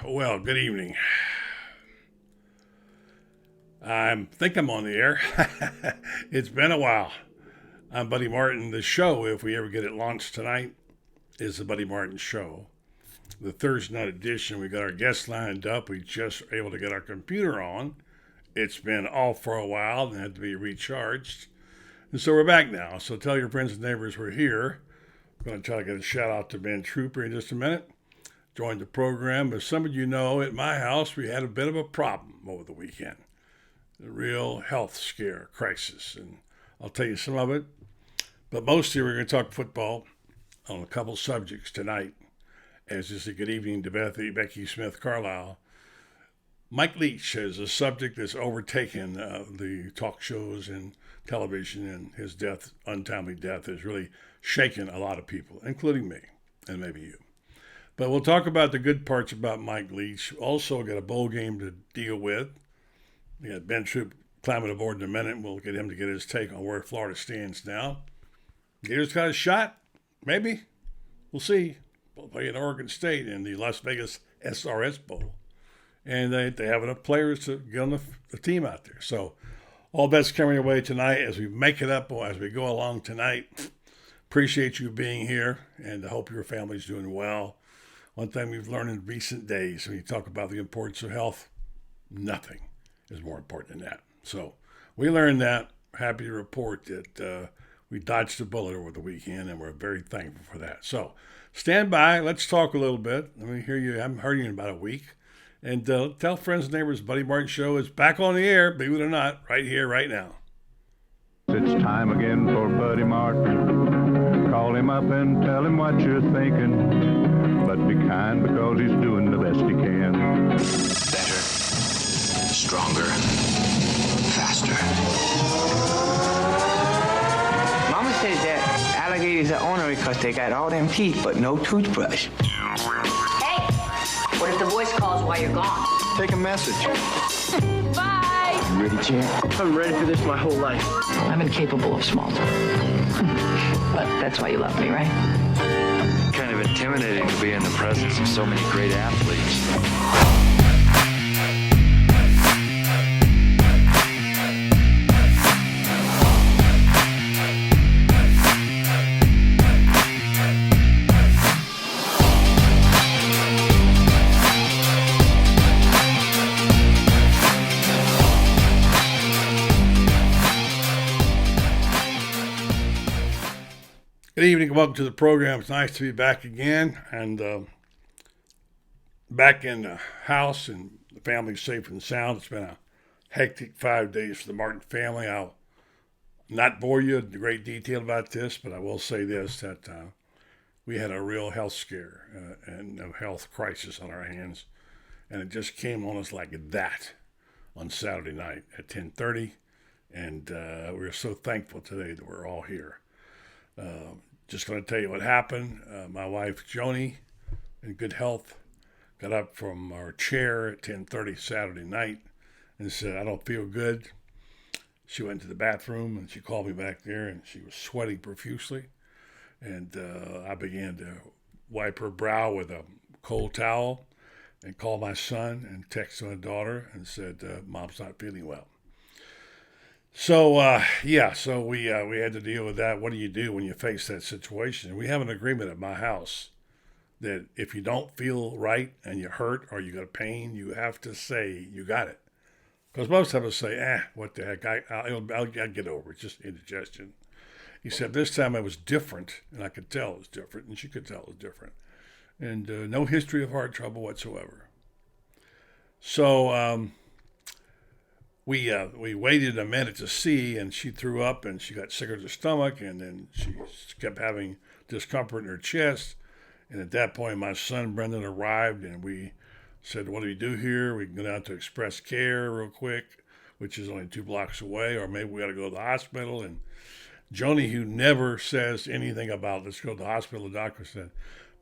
Well, good evening. I think I'm on the air. It's been a while. I'm Buddy Martin. The show, if we ever get it launched tonight, is the Buddy Martin Show. The Thursday night edition, we got our guests lined up. We just were able to get our computer on. It's been off for a while and had to be recharged. And so we're back now. So tell your friends and neighbors we're here. I'm going to try to get a shout out to Ben Trooper in just a minute. Joined the program. As some of you know, at my house, we had a bit of a problem over the weekend. A real health scare crisis. And I'll tell you some of it. But mostly we're going to talk football on a couple subjects tonight. As is a good evening to Becky Smith Carlisle. Mike Leach is a subject that's overtaken the talk shows and television, and his death, untimely death, has really shaken a lot of people, including me and maybe you. But we'll talk about the good parts about Mike Leach. Also got a bowl game to deal with. We got Ben Troop climbing aboard in a minute. We'll get him to get his take on where Florida stands now. Gators got a shot? Maybe. We'll see. We'll play at Oregon State in the Las Vegas SRS Bowl. And they have enough players to get on the team out there. So all that's coming your way tonight as we make it up as we go along tonight. Appreciate you being here, and I hope your family's doing well. One thing we've learned in recent days, when you talk about the importance of health, nothing is more important than that. So we learned that. Happy to report that we dodged a bullet over the weekend, and we're very thankful for that. So stand by. Let's talk a little bit. Let me hear you. I haven't heard you in about a week. And tell friends and neighbors, Buddy Martin Show is back on the air, believe it or not, right here, right now. It's time again for Buddy Martin. Call him up and tell him what you're thinking. But be kind because he's doing the best he can. Better, stronger, faster. Mama says that alligators are ornery because they got all them teeth but no toothbrush. Hey, what if the voice calls while you're gone? Take a message. Bye! You ready, champ? I'm ready for this my whole life. I'm incapable of small talk. But that's why you love me, right? Kind of intimidating to be in the presence of so many great athletes. Good evening and welcome to the program. It's nice to be back again and back in the house, and the family's safe and sound. It's been a hectic 5 days for the Martin family. I'll not bore you in great detail about this, but I will say this, that we had a real health scare and a health crisis on our hands, and it just came on us like that on Saturday night at 10:30, and we're so thankful today that we're all here. Just going to tell you what happened. My wife, Joni, in good health, got up from our chair at 10:30 Saturday night and said, I don't feel good. She went to the bathroom and she called me back there, and she was sweating profusely. And I began to wipe her brow with a cold towel and call my son and text my daughter and said, Mom's not feeling well. So, so we had to deal with that. What do you do when you face that situation? We have an agreement at my house that if you don't feel right and you hurt or you got pain, you have to say you got it. Because most of us say, what the heck, I'll get over it, it's just indigestion. He said this time it was different, and I could tell it was different, and she could tell it was different. And no history of heart trouble whatsoever. So, we waited a minute to see, and she threw up, and she got sick of her stomach, and then she kept having discomfort in her chest. And at that point, my son Brendan arrived, and we said, what do we do here? We can go down to Express Care real quick, which is only 2 blocks away, or maybe we got to go to the hospital. And Joni, who never says anything about let's go to the hospital, the doctor said,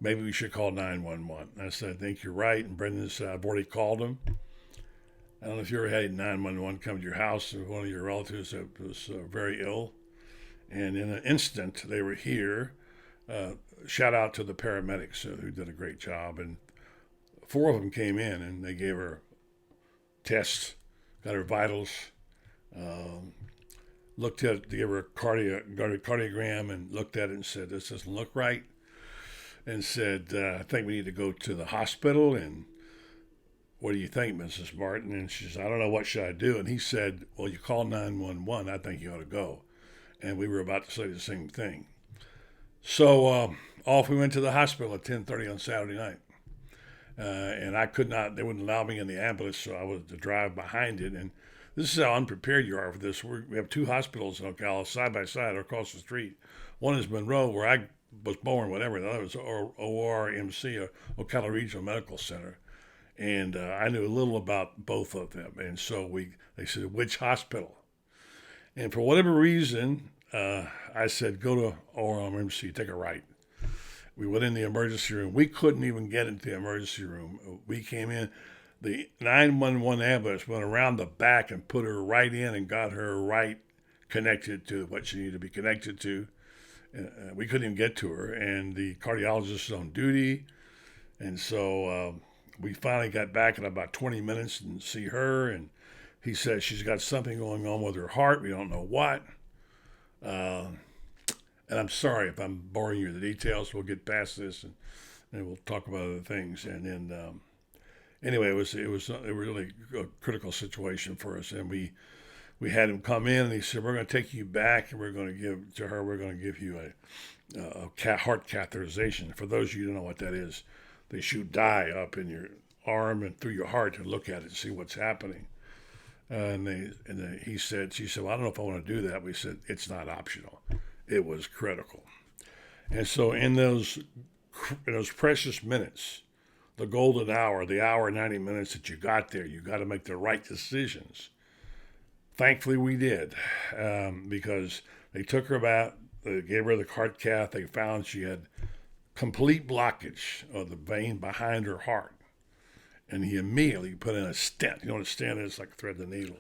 maybe we should call 911. And I said, I think you're right. And Brendan said, I've already called him. I don't know if you ever had 911 come to your house, or one of your relatives that was very ill. And in an instant, they were here. Shout out to the paramedics who did a great job. And 4 of them came in and they gave her tests, got her vitals, looked at it, gave her a cardiogram and looked at it and said, this doesn't look right. And said, I think we need to go to the hospital. And what do you think, Mrs. Martin? And she said, I don't know, what should I do? And he said, well, you call 911. I think you ought to go. And we were about to say the same thing. So off we went to the hospital at 10:30 on Saturday night. And I could not, they wouldn't allow me in the ambulance, so I was to drive behind it. And this is how unprepared you are for this. We have 2 hospitals in Ocala side by side or across the street. One is Monroe, where I was born, whatever. The other was ORMC, or Ocala Regional Medical Center. And I knew a little about both of them. And so they said, which hospital? And for whatever reason, I said, go to ORMC, take a right. We went in the emergency room. We couldn't even get into the emergency room. We came in. The 911 ambulance went around the back and put her right in and got her right connected to what she needed to be connected to. We couldn't even get to her. And the cardiologist was on duty. And so we finally got back in about 20 minutes and see her. And he said she's got something going on with her heart. We don't know what. And I'm sorry if I'm boring you with the details. We'll get past this and we'll talk about other things. And then, anyway, it was a really critical situation for us. And we had him come in and he said, we're going to take you back and we're going to give you a heart catheterization. For those of you who don't know what that is, they shoot dye up in your arm and through your heart to look at it and see what's happening. She said, well, I don't know if I want to do that. We said, it's not optional. It was critical. And so in those precious minutes, the golden hour, the hour and 90 minutes that you got there, you got to make the right decisions. Thankfully, we did, because they took her back, they gave her the heart cath. They found she had complete blockage of the vein behind her heart. And he immediately put in a stent. You know what a stent is? Like a thread the needle.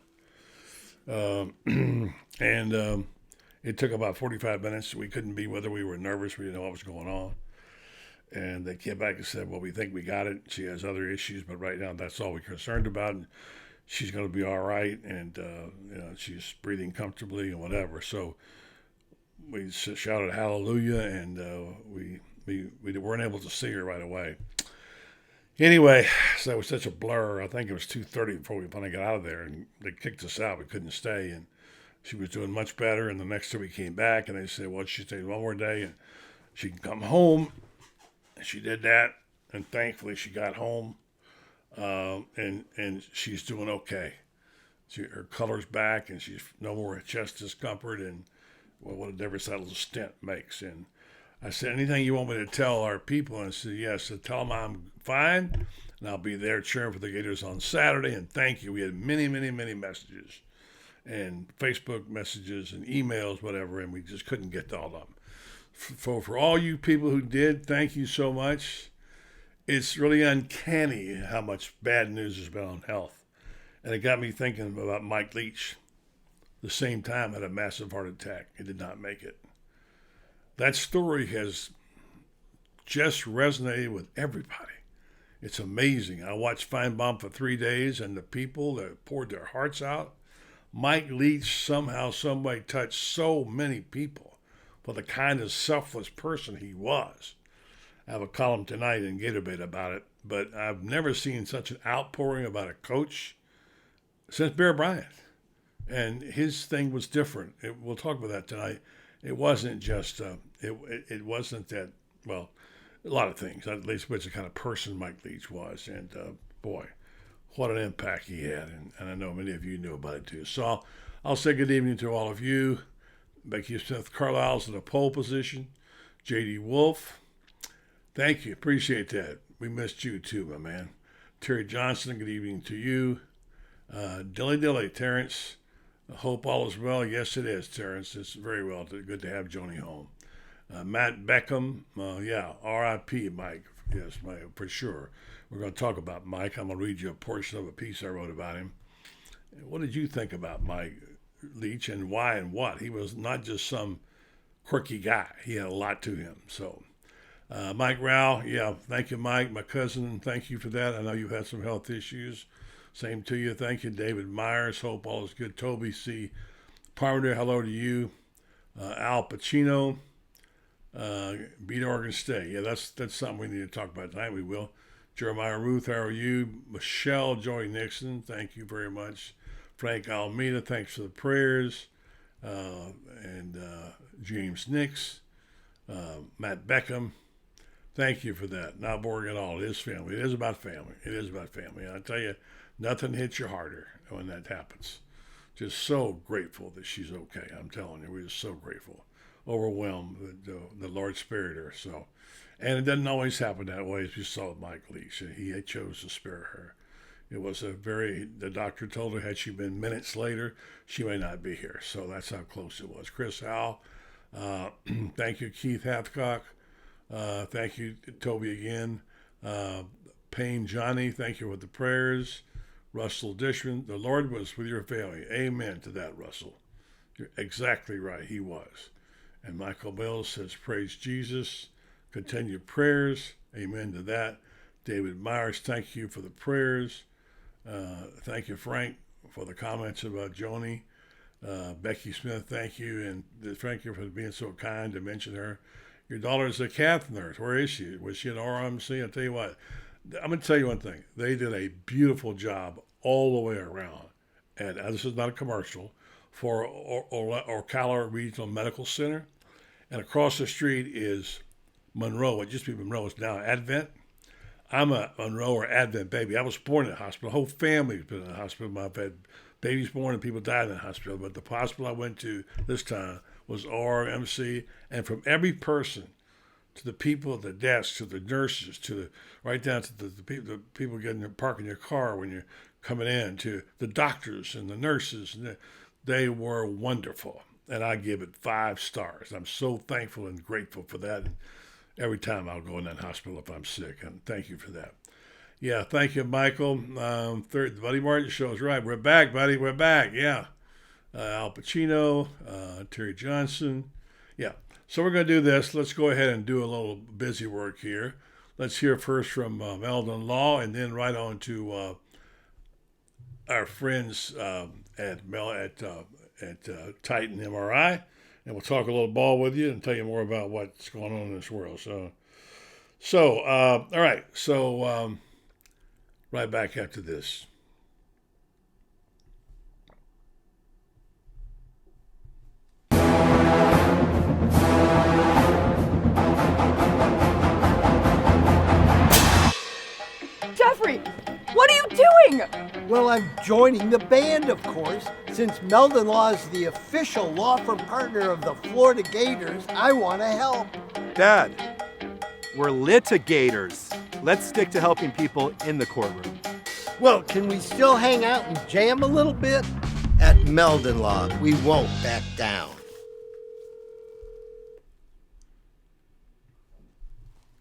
It took about 45 minutes. We couldn't be whether we were nervous. We didn't know what was going on. And they came back and said, well, we think we got it. She has other issues, but right now that's all we're concerned about. And she's going to be all right. And, she's breathing comfortably and whatever. So we shouted hallelujah, and we weren't able to see her right away. Anyway, so it was such a blur. I think it was 2:30 before we finally got out of there, and they kicked us out. We couldn't stay, and she was doing much better. And the next day we came back, and they said, well, she stayed one more day, and she can come home. And she did that, and thankfully she got home, and she's doing okay. Her color's back, and she's no more chest discomfort, and what a difference that little stent makes. And I said, anything you want me to tell our people? And I said, yes. So tell them I'm fine, and I'll be there cheering for the Gators on Saturday. And thank you. We had many, many, many messages, and Facebook messages and emails, whatever, and we just couldn't get to all of them. For all you people who did, thank you so much. It's really uncanny how much bad news has been on health. And it got me thinking about Mike Leach. The same time had a massive heart attack. He did not make it. That story has just resonated with everybody. It's amazing. I watched Feinbaum for 3 days, and the people that poured their hearts out. Mike Leach somehow, somebody touched so many people for the kind of selfless person he was. I have a column tonight in Gatorbait about it, but I've never seen such an outpouring about a coach since Bear Bryant. And his thing was different. We'll talk about that tonight. It wasn't just, it wasn't that, well, a lot of things, at least which the kind of person Mike Leach was. And boy, what an impact he had. And I know many of you knew about it too. So I'll say good evening to all of you. Becky Smith Carlisle's in the pole position. J.D. Wolf, thank you. Appreciate that. We missed you too, my man. Terry Johnson, good evening to you. Dilly, Terrence. I hope all is well. Yes, it is, Terrence. It's very well. Good to have Joni home. Matt Beckham. R.I.P. Mike. Yes, Mike, for sure. We're going to talk about Mike. I'm going to read you a portion of a piece I wrote about him. What did you think about Mike Leach, and why and what? He was not just some quirky guy. He had a lot to him. So Mike Rao, yeah, thank you, Mike, my cousin. Thank you for that. I know you had some health issues. Same to you. Thank you, David Myers. Hope all is good. Toby C. Parmenter, hello to you. Al Pacino, beat Oregon State. Yeah, that's something we need to talk about tonight. We will. Jeremiah Ruth, how are you? Michelle Joy Nixon, thank you very much. Frank Almeida, thanks for the prayers. And James Nix, Matt Beckham, thank you for that. Not boring at all. It is family. It is about family. It is about family. And I tell you, nothing hits you harder when that happens. Just so grateful that she's okay. I'm telling you, we're just so grateful. Overwhelmed that the Lord spared her. So, and it doesn't always happen that way, as you saw with Mike Leach. He had chose to spare her. It was the doctor told her, had she been minutes later, she may not be here. So that's how close it was. Chris Howell, thank you, Keith Hathcock. Thank you, Toby again. Payne Johnny, thank you for the prayers. Russell Dishman, the Lord was with your family. Amen to that, Russell. You're exactly right. He was. And Michael Mills says, praise Jesus. Continued prayers. Amen to that. David Myers, thank you for the prayers. Thank you, Frank, for the comments about Joni. Becky Smith, thank you. And thank you for being so kind to mention her. Your daughter is a cath nurse. Where is she? Was she in RMC? I'll tell you what. I'm going to tell you one thing. They did a beautiful job all the way around. And this is not a commercial, for Ocala Regional Medical Center. And across the street is Monroe. It used to be Monroe. It's now Advent. I'm a Monroe or Advent baby. I was born in a hospital. The whole family's been in a hospital. I've had babies born and people died in the hospital. But the hospital I went to this time was RMC. And from every person, to the people at the desk, to the nurses, right down to the people parking your car when you're coming in, to the doctors and the nurses, and they were wonderful. And I give it 5 stars. I'm so thankful and grateful for that. And every time I'll go in that hospital if I'm sick, and thank you for that. Yeah, thank you, Michael. The Buddy Martin Show is right. We're back, buddy. We're back. Yeah. Al Pacino, Terry Johnson. Yeah. So we're going to do this. Let's go ahead and do a little busy work here. Let's hear first from Meldon Law, and then right on to our friends at Titan MRI, and we'll talk a little ball with you and tell you more about what's going on in this world. So all right. So right back after this. Jeffrey, what are you doing? Well, I'm joining the band, of course. Since Meldon Law is the official law firm partner of the Florida Gators, I want to help. Dad, we're litigators. Let's stick to helping people in the courtroom. Well, can we still hang out and jam a little bit? At Meldon Law, we won't back down.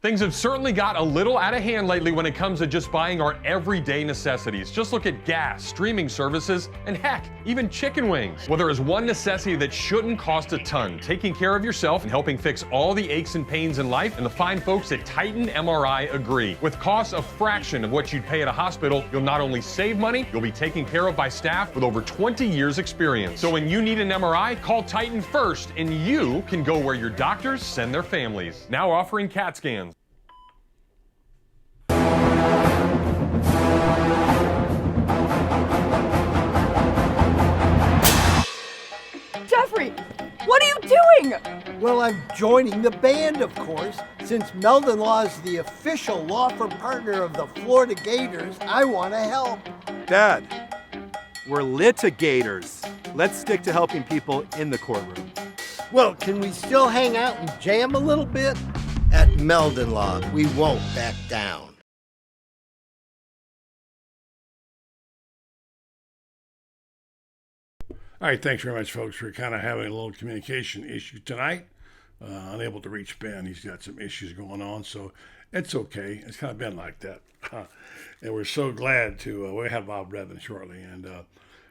Things have certainly got a little out of hand lately when it comes to just buying our everyday necessities. Just look at gas, streaming services, and heck, even chicken wings. Well, there is one necessity that shouldn't cost a ton: taking care of yourself and helping fix all the aches and pains in life. And the fine folks at Titan MRI agree. With costs a fraction of what you'd pay at a hospital, you'll not only save money, you'll be taken care of by staff with over 20 years experience. So when you need an MRI, call Titan first, and you can go where your doctors send their families. Now offering CAT scans. Jeffrey, what are you doing? Well, I'm joining the band, of course. Since Meldon Law is the official law firm partner of the Florida Gators, I want to help. Dad, we're litigators. Let's stick to helping people in the courtroom. Well, can we still hang out and jam a little bit? At Meldon Law, we won't back down. All right, thanks very much, folks. We're kind of having a little communication issue tonight. Unable to reach Ben. He's got some issues going on, so it's okay. It's kind of been like that. And we're so glad to, we'll have Bob Redman shortly, and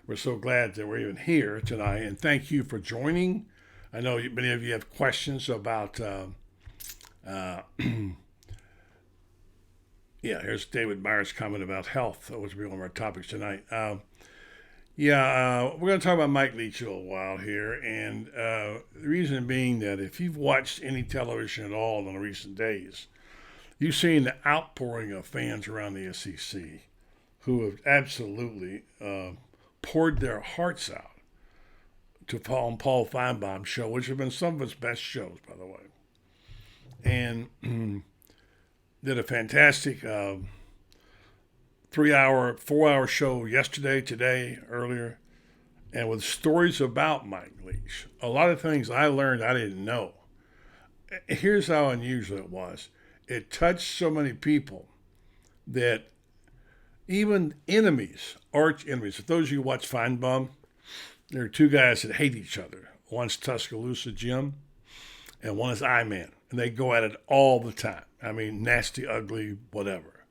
we're so glad that we're even here tonight. And thank you for joining. I know many of you have questions about Yeah, here's David Myers' comment about health, which will be one of our topics tonight. We're going to talk about Mike Leach a little while here, and the reason being that if you've watched any television at all in the recent days, you've seen the outpouring of fans around the SEC who have absolutely poured their hearts out to Paul Feinbaum's show, which have been some of his best shows, by the way. And did a fantastic 3-hour, 4-hour show yesterday, today, earlier, and with stories about Mike Leach. A lot of things I learned I didn't know. Here's how unusual it was. It touched so many people that even enemies, arch enemies, if those of you who watch Feinbaum, there are two guys that hate each other. One's Tuscaloosa Jim, and one is I-Man. And they go at it all the time. I mean, nasty, ugly, whatever.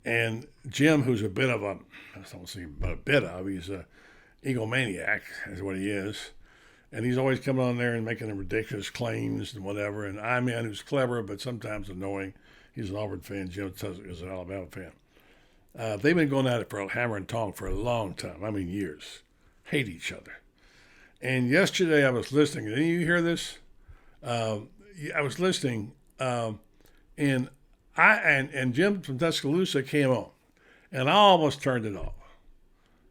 And Jim, who's a bit of a, I don't say a bit of, he's a egomaniac, is what he is. And he's always coming on there and making ridiculous claims and whatever. And I-Man, who's clever, but sometimes annoying. He's an Auburn fan. Jim is an Alabama fan. They've been going at it for a hammer and tong for a long time. I mean, years. Hate each other. And yesterday I was listening. Did any of you hear this? I was listening, and Jim from Tuscaloosa came on, and I almost turned it off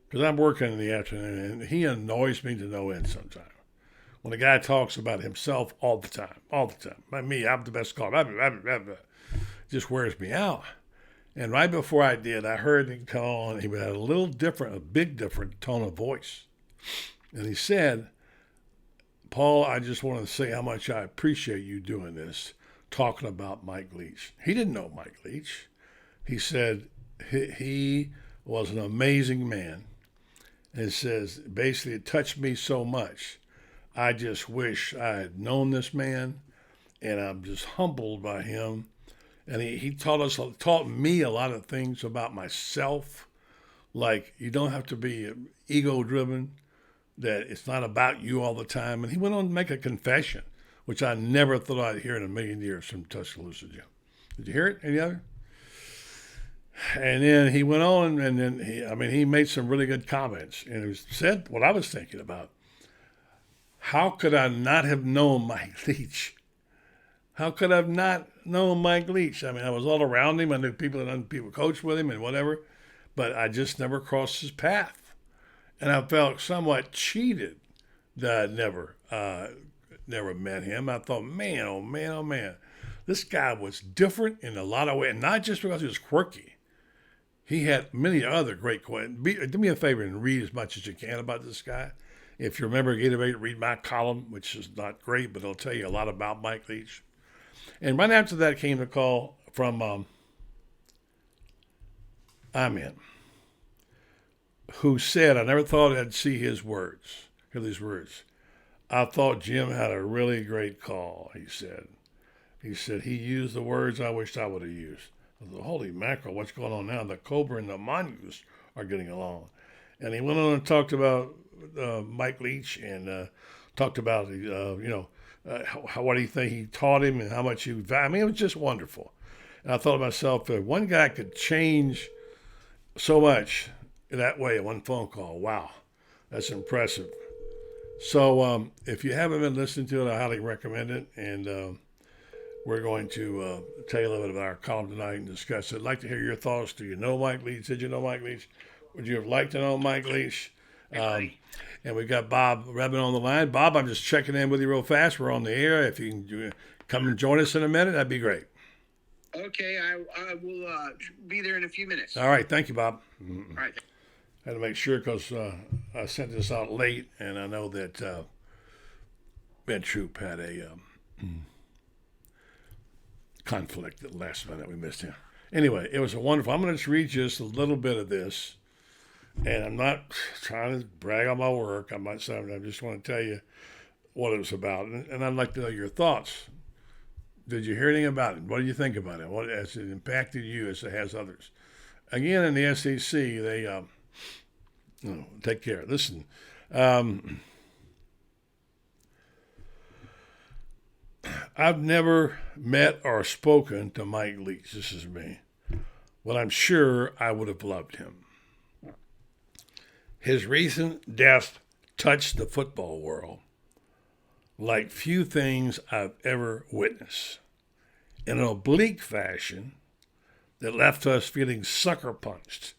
because I'm working in the afternoon, and he annoys me to no end sometimes. When a guy talks about himself all the time. By me, I'm the best caller. Just wears me out. And right before I did, I heard him come on. He had a big different tone of voice, and he said, Paul, I just want to say how much I appreciate you doing this, talking about Mike Leach. He didn't know Mike Leach. He said he was an amazing man. And it says, basically, it touched me so much. I just wish I had known this man, and I'm just humbled by him. And he taught me a lot of things about myself, like you don't have to be ego-driven, that it's not about you all the time. And he went on to make a confession, which I never thought I'd hear in a million years from Tuscaloosa Jim. Did you hear it? Any other? And then he went on, and then he made some really good comments. And he said what I was thinking about. How could I not have known Mike Leach? How could I have not known Mike Leach? I mean, I was all around him. I knew people coached with him and whatever, but I just never crossed his path. And I felt somewhat cheated that I never met him. I thought, man, oh man, this guy was different in a lot of ways, and not just because he was quirky. He had many other great questions. Do me a favor and read as much as you can about this guy. If you remember Gatorade, read my column, which is not great, but it'll tell you a lot about Mike Leach. And right after that came the call from I-Man, who said, I never thought I'd see hear these words. I thought Jim had a really great call, he said. He said he used the words I wished I would have used. I thought, holy mackerel, what's going on now? The Cobra and the Mongoose are getting along. And he went on and talked about Mike Leach and talked about, what he taught him and how much he valued. I mean, it was just wonderful. And I thought to myself, if one guy could change so much that way, one phone call, wow, that's impressive. So if you haven't been listening to it, I highly recommend it. And we're going to tell you a little bit about our column tonight and discuss it. I'd like to hear your thoughts. Do you know Mike Leach? Did you know Mike Leach? Would you have liked to know Mike Leach? And we've got Bob Redman on the line. Bob, I'm just checking in with you real fast. We're on the air. If you can come and join us in a minute, that'd be great. Okay, I will be there in a few minutes. All right, thank you, Bob. All right. I had to make sure because I sent this out late, and I know that Ben Troop had a conflict at the last minute. We missed him. Anyway, it was a wonderful. I'm going to just read just a little bit of this, and I'm not trying to brag on my work. I'm not saying. I just want to tell you what it was about, and I'd like to know your thoughts. Did you hear anything about it? What do you think about it? What has it impacted you as it has others? Again, in the SEC, they take care. Listen, I've never met or spoken to Mike Leach. This is me. But I'm sure I would have loved him. His recent death touched the football world like few things I've ever witnessed, in an oblique fashion that left us feeling sucker punched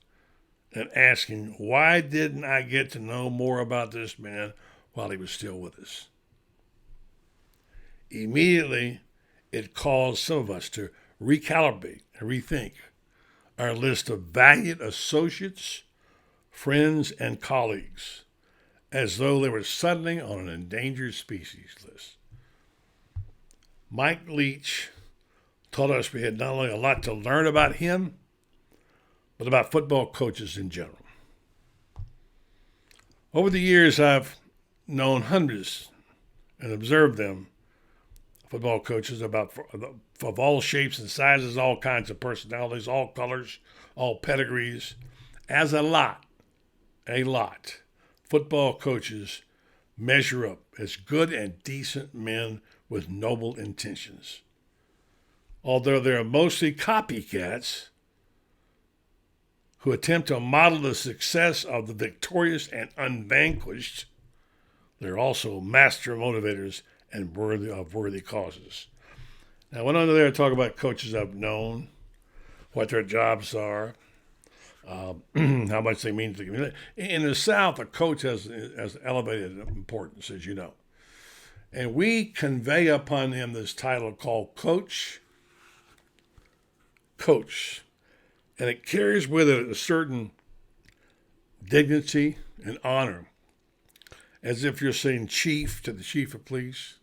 and asking, why didn't I get to know more about this man while he was still with us? Immediately, it caused some of us to recalibrate and rethink our list of valued associates, friends, and colleagues, as though they were suddenly on an endangered species list. Mike Leach taught us we had not only a lot to learn about him, but about football coaches in general. Over the years, I've known hundreds and observed them, football coaches of all shapes and sizes, all kinds of personalities, all colors, all pedigrees. As a lot, football coaches measure up as good and decent men with noble intentions. Although they are mostly copycats who attempt to model the success of the victorious and unvanquished, they're also master motivators and worthy causes. Now, I went on there to talk about coaches I've known, what their jobs are, how much they mean to the community. In the South, a coach has elevated importance, as you know. And we convey upon him this title called Coach. And it carries with it a certain dignity and honor, as if you're saying chief to the chief of police,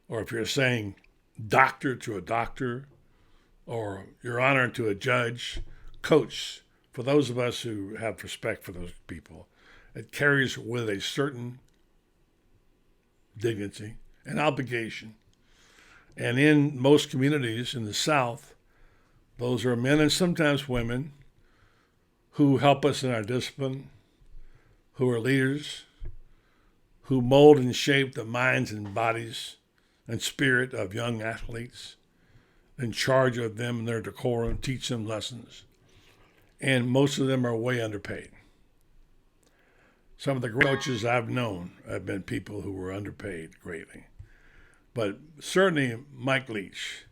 or if you're saying doctor to a doctor, or your honor to a judge. Coach, for those of us who have respect for those people, it carries with a certain dignity and obligation. And in most communities in the South, those are men and sometimes women who help us in our discipline, who are leaders, who mold and shape the minds and bodies and spirit of young athletes, in charge of them and their decorum, teach them lessons. And most of them are way underpaid. Some of the coaches I've known have been people who were underpaid greatly. But certainly Mike Leach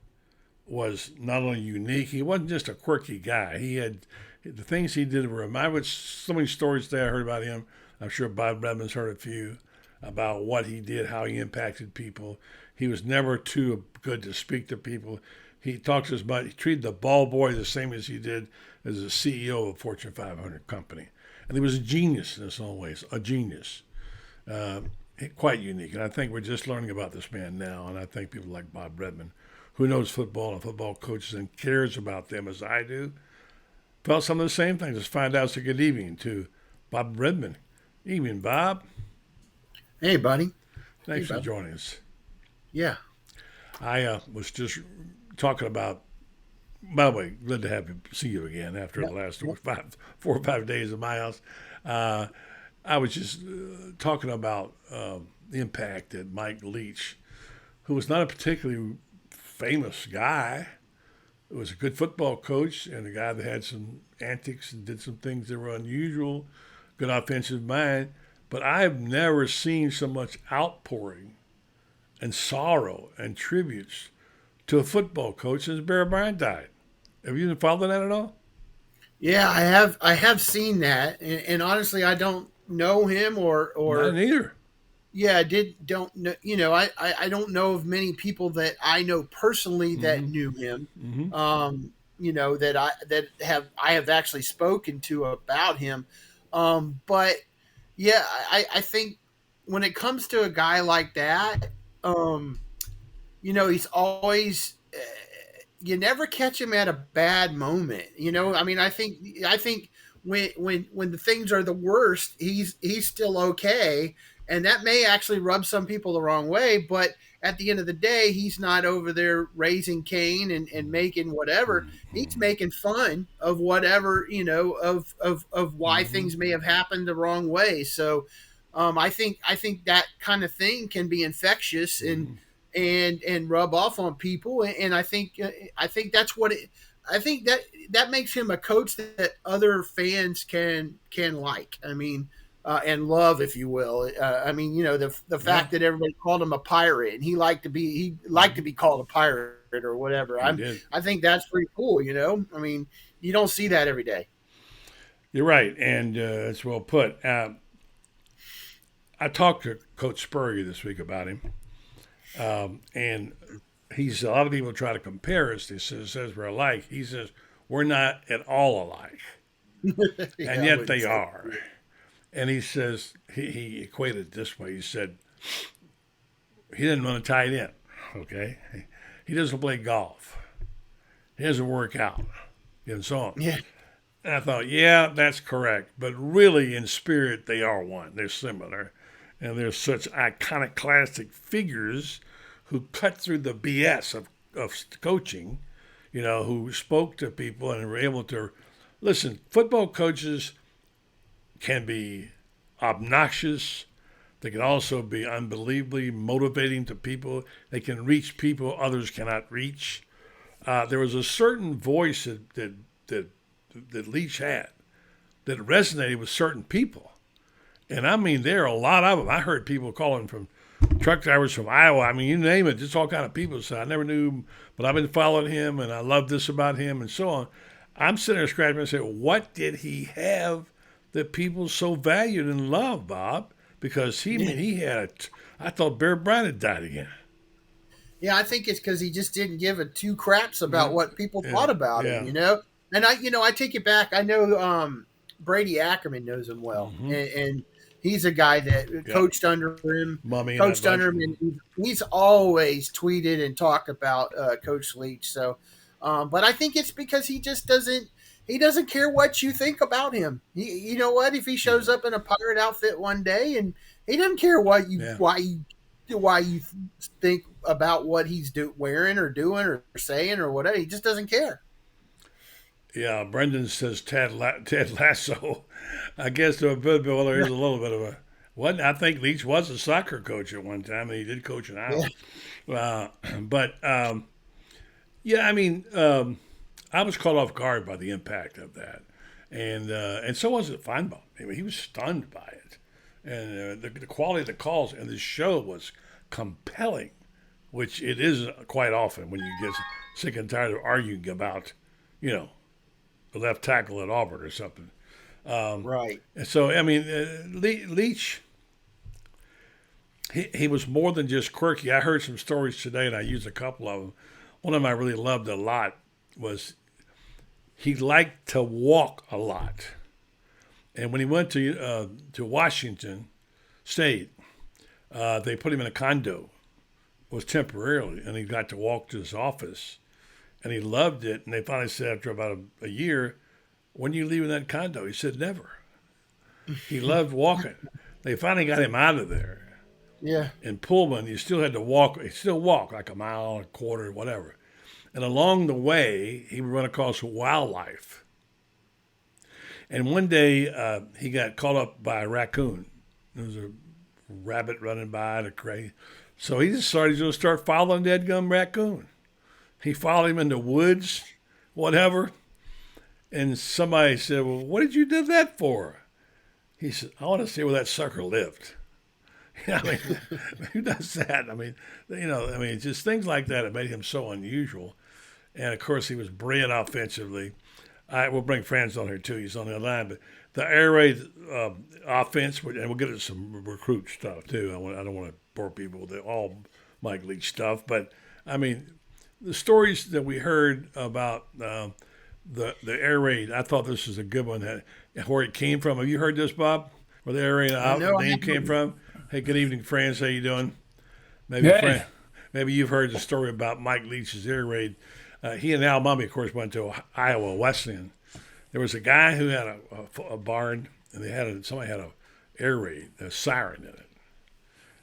was not only unique, he wasn't just a quirky guy. He had the things he did were so many stories today I heard about him. I'm sure Bob Redman's heard a few about what he did, how he impacted people. He was never too good to speak to people. He talks as much, he treated the ball boy the same as he did as a CEO of a Fortune 500 company. And he was a genius in his own ways, a genius. Quite unique. And I think we're just learning about this man now. And I think people like Bob Redman, who knows football and football coaches and cares about them as I do, felt some of the same things. Let's find out. So good evening to Bob Redman. Evening, Bob. Hey, buddy. Thanks for joining us. Yeah. I was just talking about, by the way, glad to see you again after the last 4 or 5 days at my house. I was just talking about the impact that Mike Leach, who was not a particularly famous guy, was a good football coach and a guy that had some antics and did some things that were unusual, good offensive mind. But I've never seen so much outpouring and sorrow and tributes to a football coach since Bear Bryant died. Have you been following that at all? Yeah, I have seen that, and honestly, I don't know him or Not neither. Yeah, I don't know. You know, I don't know of many people that I know personally that knew him. Mm-hmm. You know, that I have actually spoken to about him. But yeah, I think when it comes to a guy like that, you know, he's always. You never catch him at a bad moment. You know, I mean, I think when the things are the worst, he's still okay. And that may actually rub some people the wrong way, but at the end of the day, he's not over there raising Cain and making whatever. He's making fun of whatever, you know, of why things may have happened the wrong way. So I think that kind of thing can be infectious, and and rub off on people. And I think that's what it. I think that makes him a coach that other fans can like. I mean, and love, if you will. I mean, the fact that everybody called him a pirate, and he liked to be called a pirate or whatever. I think that's pretty cool. I mean, you don't see that every day. You're right, and it's well put. I talked to Coach Spurrier this week about him, and a lot of people try to compare us. He says we're alike. He says we're not at all alike, and yet they are. And he says he equated it this way. He said he didn't run a tight end. Okay, he doesn't play golf. He doesn't work out, and so on. Yeah. And I thought, yeah, that's correct. But really, in spirit, they are one. They're similar. And they're such iconic, classic figures who cut through the BS of coaching, who spoke to people and were able to listen. Football coaches can be obnoxious. They can also be unbelievably motivating to people. They can reach people others cannot reach. There was a certain voice that Leach had that resonated with certain people. And I mean, there are a lot of them. I heard people calling from truck drivers from Iowa. I mean, you name it, just all kind of people say, I never knew him, but I've been following him and I love this about him and so on. I'm sitting there scratching and saying, what did he have that people so valued and loved, Bob? Because he had I thought Bear Bryant had died again. Yeah, I think it's because he just didn't give a two craps about what people thought about him, And I take it back. I know Brady Ackerman knows him well, and he's a guy that coached under him. And he's always tweeted and talked about Coach Leach. So, but I think it's because he just doesn't care what you think about him. You know what? If he shows up in a pirate outfit one day, and he doesn't care why you think about what he's wearing or doing or saying or whatever. He just doesn't care. Yeah, Brendan says Ted Lasso. I guess there is a little bit of a I think Leach was a soccer coach at one time, and he did coach in Iowa. I mean, I was caught off guard by the impact of that, and so was it Feinbaum. I mean, he was stunned by it, and the quality of the calls and the show was compelling, which it is quite often when you get sick and tired of arguing about, the left tackle at Auburn or something. Right. And so, I mean, Leach, he was more than just quirky. I heard some stories today, and I used a couple of them. One of them I really loved a lot was he liked to walk a lot. And when he went to Washington State, they put him in a condo. It was temporarily, and he got to walk to his office. And he loved it. And they finally said after about a year, when are you leaving that condo? He said, never. He loved walking. They finally got him out of there. Yeah. In Pullman, you still had to walk. He still walked like a mile, a quarter, whatever. And along the way, he would run across wildlife. And one day, he got caught up by a raccoon. There was a rabbit running by and a crane. So he decided to start following that gum raccoon. He followed him in the woods, whatever. And somebody said, well, what did you do that for? He said, I want to see where that sucker lived. I mean, who does that? I mean, just things like that have made him so unusual. And, of course, he was brilliant offensively. We'll bring Franz on here, too. He's on the line. But the air raid offense, and we'll get into some recruit stuff, too. I don't want to bore people with all Mike Leach stuff. But, I mean, the stories that we heard about the air raid, I thought this was a good one. Where it came from. Have you heard this, Bob? Where the air raid name came from? Hey, good evening, Franz. How you doing? Maybe you've heard the story about Mike Leach's air raid. He and Al Mummy, of course, went to Iowa Wesleyan. There was a guy who had a barn, and somebody had a air raid, a siren in it,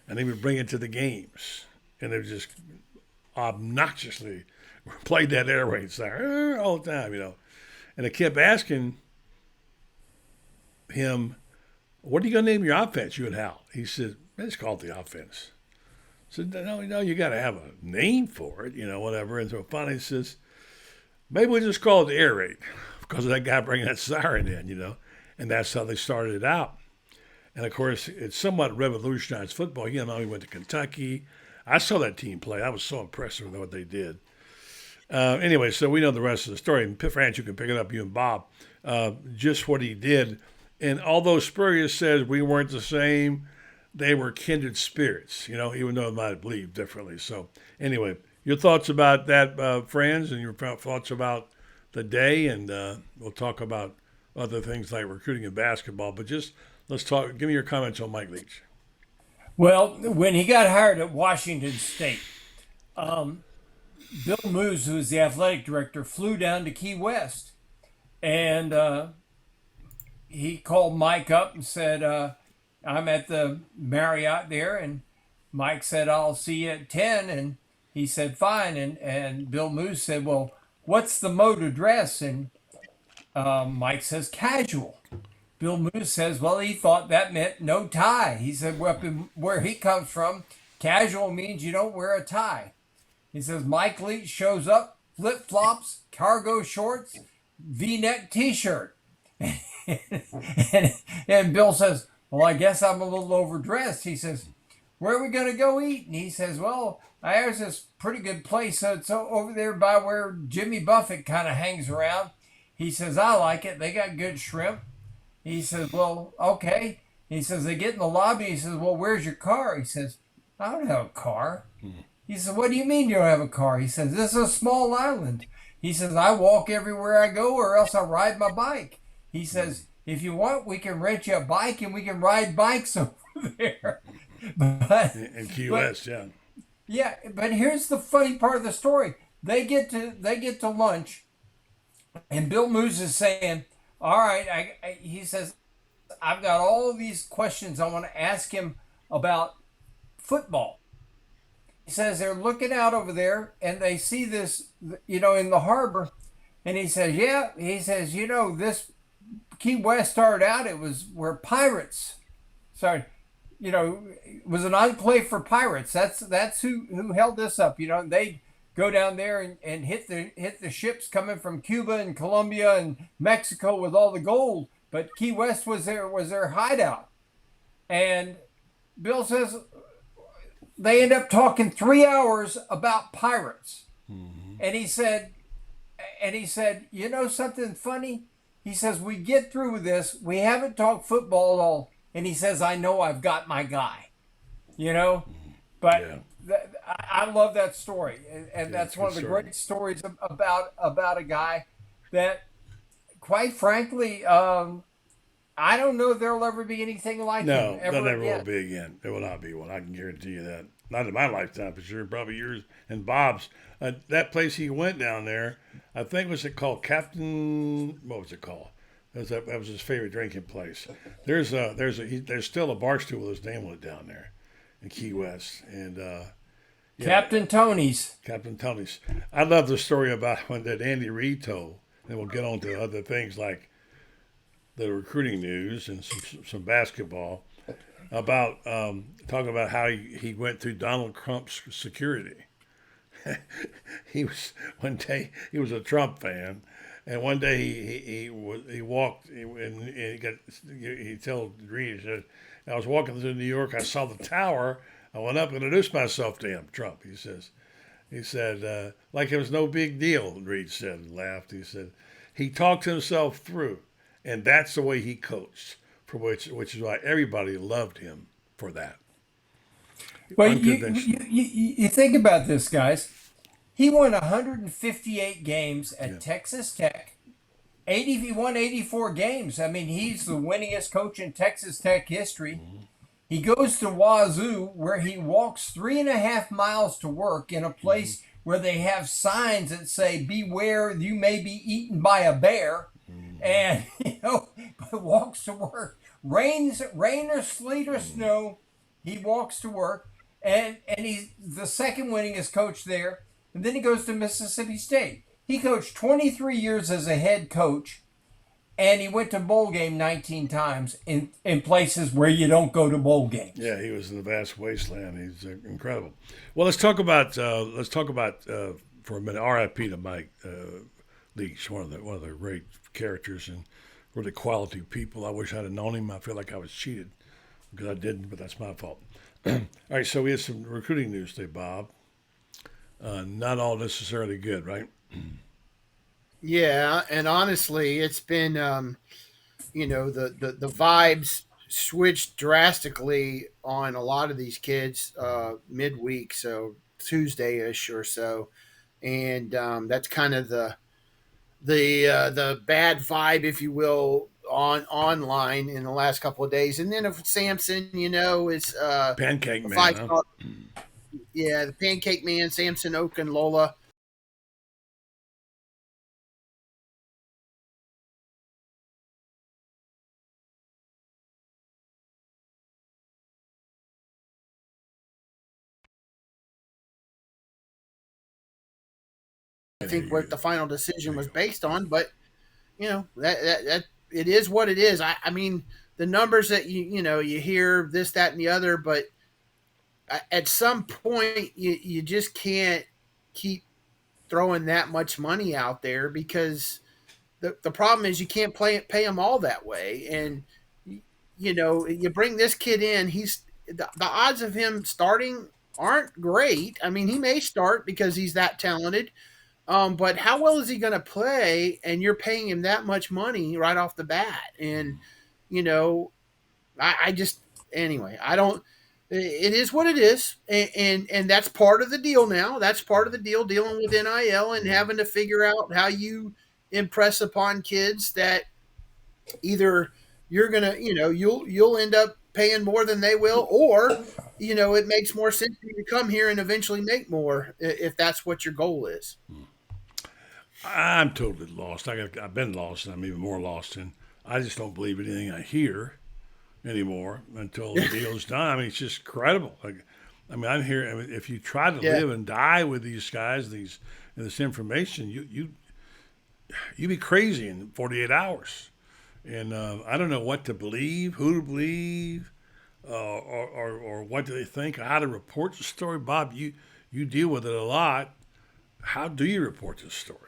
and they would bring it to the games, and they would just obnoxiously played that air raid siren all the time, and they kept asking him, what are you going to name your offense, you and Hal? He said, let's call it the offense. So no, you got to have a name for it, whatever. And so finally he says, maybe we just call it the air raid because of that guy bringing that siren in, and that's how they started it out. And of course, it somewhat revolutionized football. He went to Kentucky. I saw that team play. I was so impressed with what they did. Anyway, so we know the rest of the story. And France, you can pick it up, you and Bob, just what he did. And although Spurrier says we weren't the same, they were kindred spirits, even though they might have believed differently. So anyway, your thoughts about that, friends, and your thoughts about the day. And we'll talk about other things like recruiting in basketball. But just let's talk. Give me your comments on Mike Leach. Well, when he got hired at Washington State, Bill Moos, who was the athletic director, flew down to Key West, and he called Mike up and said, I'm at the Marriott there, and Mike said, I'll see you at 10, and he said, fine, and Bill Moos said, well, what's the mode of dress? And Mike says, casual. Bill Moos says, well, he thought that meant no tie. He said, well, where he comes from, casual means you don't wear a tie. He says, Mike Leach shows up, flip-flops, cargo shorts, V-neck T-shirt. and Bill says, well, I guess I'm a little overdressed. He says, where are we going to go eat? And he says, well, there's this pretty good place. So it's over there by where Jimmy Buffett kind of hangs around. He says, I like it. They got good shrimp. He says, well, okay. He says, they get in the lobby. He says, well, where's your car? He says, I don't have a car. He says, what do you mean you don't have a car? He says, this is a small island. He says, I walk everywhere I go or else I ride my bike. He says, if you want, we can rent you a bike and we can ride bikes over there. But in Key West, yeah. Yeah, but here's the funny part of the story. They get to lunch, and Bill Moos is saying, all right, he says, I've got all these questions I want to ask him about football. He says they're looking out over there, and they see this, in the harbor, and he says, yeah, he says, this Key West started out, it was where pirates started. It was an enclave for pirates. That's who held this up. They go down there and hit the ships coming from Cuba and Colombia and Mexico with all the gold. But Key West was their hideout. And Bill says they end up talking 3 hours about pirates. Mm-hmm. And he said, something funny? He says, we get through with this. We haven't talked football at all. And he says, I know I've got my guy, but yeah. I love that story. And that's one of the great stories about a guy that, quite frankly, I don't know if there'll ever be anything like him. No, there never will be again. There will not be one. I can guarantee you that. Not in my lifetime, for sure. Probably yours and Bob's. That place he went down there, I think, was it called Captain? What was it called? That was his favorite drinking place. There's still a bar stool with his name on it down there in Key West, and Captain Tony's. Captain Tony's. I love the story about when that Andy Reid told, and we'll get on to other things like the recruiting news and some basketball about talking about how he went through Donald Trump's security. He was a Trump fan. And one day he walked and he told Reid, he said, I was walking through New York, I saw the tower, I went up and introduced myself to him, Trump, he said, like it was no big deal, Reid said and laughed. He said, he talked himself through, and that's the way he coached, which is why everybody loved him for that. Well, you think about this, guys. He won 158 games at Texas Tech. He won 84 games. I mean, he's the winningest coach in Texas Tech history. Mm-hmm. He goes to Wazoo, where he walks 3.5 miles to work in a place where they have signs that say, beware, you may be eaten by a bear. Mm-hmm. And, walks to work. Rain or sleet or snow, he walks to work. And he's the second winningest coach there. And then he goes to Mississippi State. He coached 23 years as a head coach. and he went to bowl game 19 times in places where you don't go to bowl games. Yeah, he was in the vast wasteland. He's incredible. Well, let's talk about for a minute. R.I.P. to Mike Leach, one of the great characters and really quality people. I wish I'd have known him. I feel like I was cheated because I didn't, but that's my fault. All right, so we had some recruiting news today, Bob. Not all necessarily good, right? Yeah, and honestly, it's been, the vibes switched drastically on a lot of these kids midweek, so Tuesday-ish or so, and that's kind of the bad vibe, if you will, online in the last couple of days. And then if Samson, is Pancake Man. Huh? Yeah, the Pancake Man, Samson Okunlola. I think what the final decision was based on, but that it is what it is. I mean, the numbers that you hear this, that, and the other, but at some point you just can't keep throwing that much money out there, because the problem is you can't pay them all that way. And you bring this kid in, the odds of him starting aren't great. I mean, he may start because he's that talented. But how well is he going to play? And you're paying him that much money right off the bat. And, I just, anyway, I don't, it is what it is. And that's part of the deal now. That's part of the deal, dealing with NIL and having to figure out how you impress upon kids that either you're going to, you'll end up paying more than they will, or, it makes more sense for you to come here and eventually make more if that's what your goal is. I'm totally lost. I've been lost, and I'm even more lost. And I just don't believe anything I hear anymore until the deal's done. I mean, it's just incredible. I'm here. I mean, if you try to live and die with these guys, and this information, you be crazy in 48 hours. And I don't know what to believe, who to believe, or what do they think, how to report the story. Bob, you deal with it a lot. How do you report this story?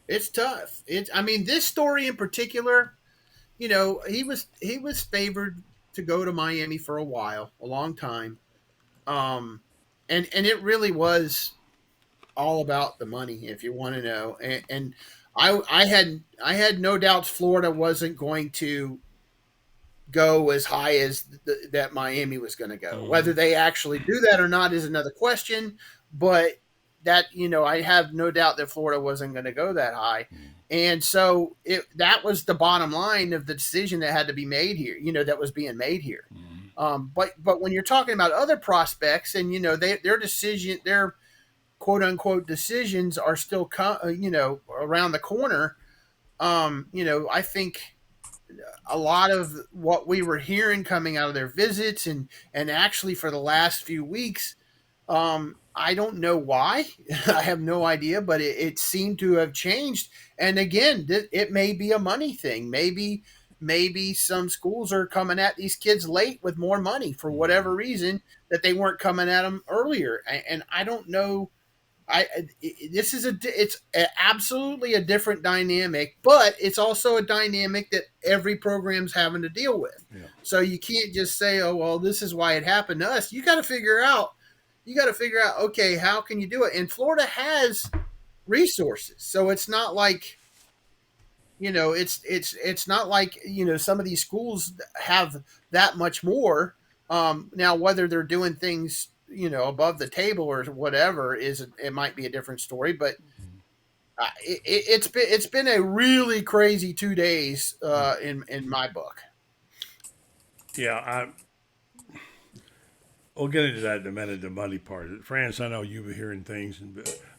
It's tough. This story in particular, he was favored to go to Miami for a long time. And it really was all about the money, if you want to know. And I had no doubts Florida wasn't going to go as high as that Miami was going to go. Whether they actually do that or not is another question, but that, I have no doubt that Florida wasn't going to go that high. And so that was the bottom line of the decision that had to be made here, that was being made here. But when you're talking about other prospects and, their quote unquote decisions are still, around the corner. I think a lot of what we were hearing coming out of their visits and actually for the last few weeks, I don't know why. I have no idea, but it seemed to have changed. And again, it may be a money thing. Maybe some schools are coming at these kids late with more money for whatever reason that they weren't coming at them earlier. And I don't know. It's absolutely a different dynamic, but it's also a dynamic that every program's having to deal with. Yeah. So you can't just say, oh, well, this is why it happened to us. You got to figure out, okay, how can you do it? And Florida has resources. So it's not like, it's not like, some of these schools have that much more. Now, whether they're doing things, above the table or whatever it might be a different story, but it's been a really crazy 2 days in my book. Yeah, we'll get into that in a minute, the money part. France, I know you were hearing things.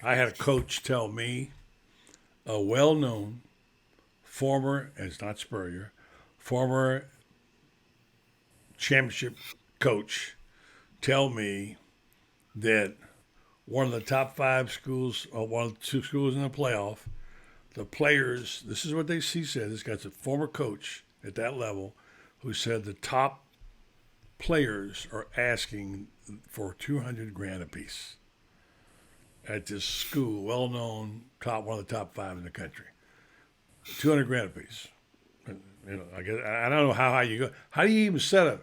I had a coach tell me, a well-known former, and it's not Spurrier, former championship coach tell me that one of the top 5 schools, or one of the 2 schools in the playoff, the players, this is what he said. This guy's a former coach at that level who said the top players are asking for $200,000 apiece at this school, well-known, one of the top 5 in the country. $200,000 apiece. You know, I don't know how you go. How do you even set a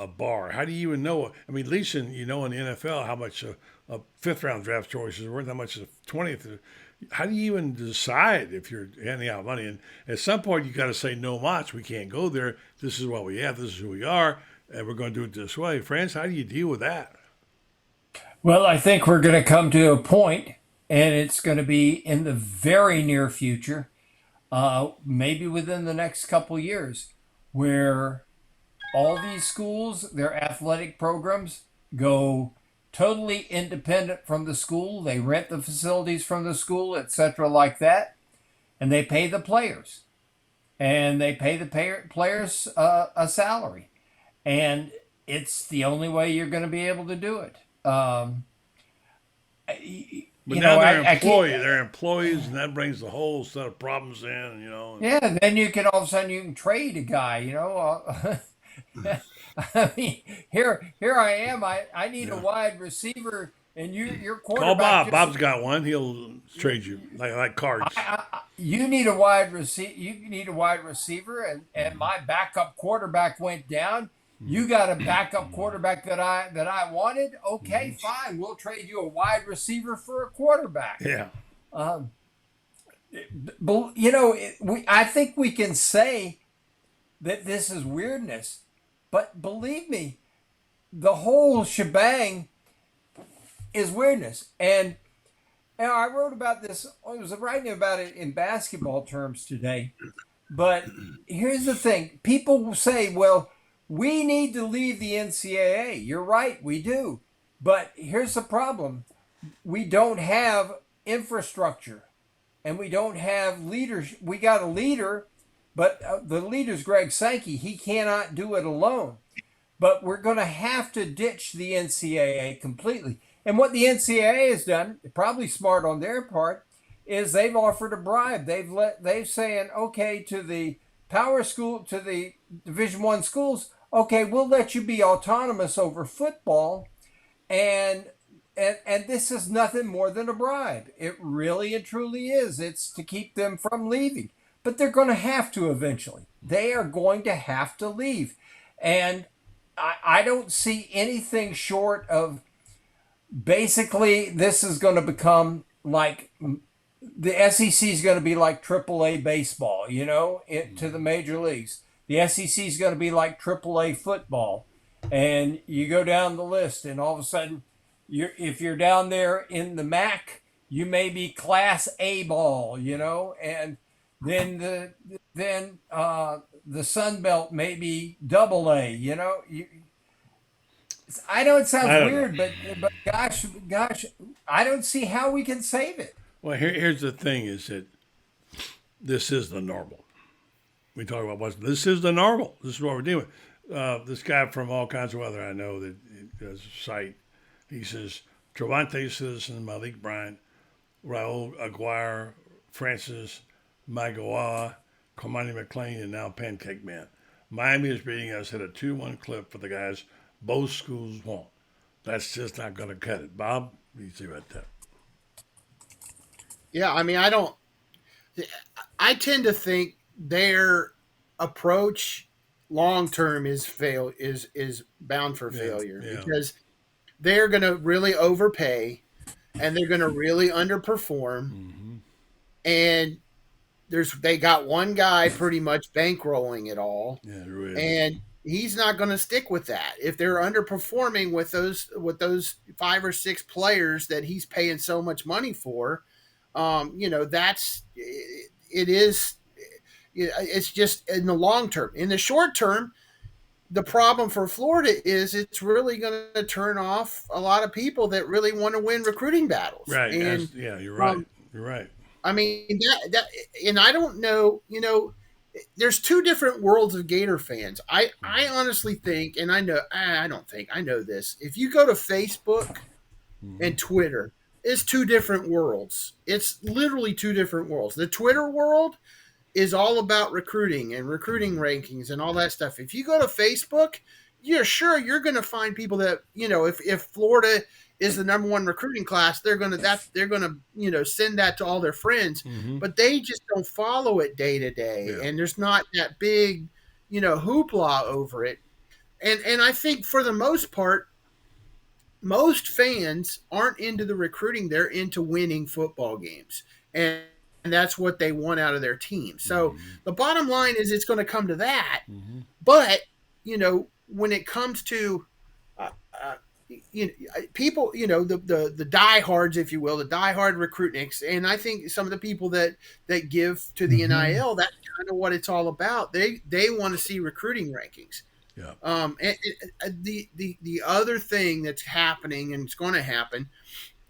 bar? How do you even know? I mean, at least in the NFL, how much a 5th-round draft choice is worth, how much is a 20th. How do you even decide if you're handing out money? And at some point, you got to say, no mas, we can't go there. This is what we have. This is who we are, and we're going to do it this way. France, how do you deal with that? Well, I think we're going to come to a point, and it's going to be in the very near future, maybe within the next couple years, where all these schools, their athletic programs, go totally independent from the school. They rent the facilities from the school, etc., like that, and they pay the players, and they pay the players a salary, and it's the only way you're going to be able to do it. But now they're employees, and that brings the whole set of problems in. Yeah, then you can all of a sudden you can trade a guy. I mean, here I am. I need a wide receiver, and your quarterback. Call Bob. Bob's got one. He'll trade you like cards. You need a wide receiver. You need a wide receiver, and my backup quarterback went down. You got a backup quarterback that I wanted. Okay, fine. We'll trade you a wide receiver for a quarterback. Yeah. I think we can say that this is weirdness, but believe me, the whole shebang is weirdness. And I wrote about this. I was writing about it in basketball terms today. But here's the thing: people say, "Well, we need to leave the NCAA." You're right, we do. But here's the problem. We don't have infrastructure, and we don't have leadership. We got a leader, but the leader's Greg Sankey. He cannot do it alone. But we're going to have to ditch the NCAA completely. And what the NCAA has done, probably smart on their part, is they've offered a bribe. They've saying, okay, to the power school, to the Division I schools, okay, we'll let you be autonomous over football, and this is nothing more than a bribe. It really and truly is. It's to keep them from leaving. But they're going to have to eventually. They are going to have to leave. And I don't see anything short of basically this is going to become like the SEC is going to be like AAA baseball, to the major leagues. The SEC is going to be like AAA football. And you go down the list, and all of a sudden, if you're down there in the MAC, you may be Class A ball, and then the Sun Belt may be AA, I know it sounds weird, but gosh, I don't see how we can save it. Well, here's the thing: is that this is the normal. We talk about this is the normal. This is what we're dealing with. This guy from All Kinds of Weather, I know that has a site. He says Travante Citizen, Malik Bryant, Raul Aguirre, Francis Magawa, Cormani McLean, and now Pancake Man. Miami is beating us at a 2-1 clip for the guys both schools want. That's just not going to cut it. Bob, what do you say about that? Yeah, I mean, I tend to think their approach long term is bound for failure because they're going to really overpay and they're going to really underperform, and they got one guy pretty much bankrolling it all, and he's not going to stick with that. If they're underperforming with those 5 or 6 players that he's paying so much money for, it's just in the long term. In the short term, the problem for Florida is it's really going to turn off a lot of people that really want to win recruiting battles. Right. And, you're right. You're right. I mean, and I don't know, there's 2 different worlds of Gator fans. I honestly think, and I know this. If you go to Facebook and Twitter, is two different worlds. It's literally two different worlds. The Twitter world is all about recruiting and recruiting rankings and all that stuff. If you go to Facebook, you're going to find people that, if Florida is the number one recruiting class, they're going to send that to all their friends, but they just don't follow it day to day. And there's not that big, hoopla over it. And I think for the most part, most fans aren't into the recruiting. They're into winning football games. And that's what they want out of their team. So the bottom line is it's going to come to that. But, when it comes to people, the diehards, if you will, the diehard recruitniks, and I think some of the people that give to the NIL, that's kind of what it's all about. They want to see recruiting rankings. Yeah. And the other thing that's happening, and it's going to happen,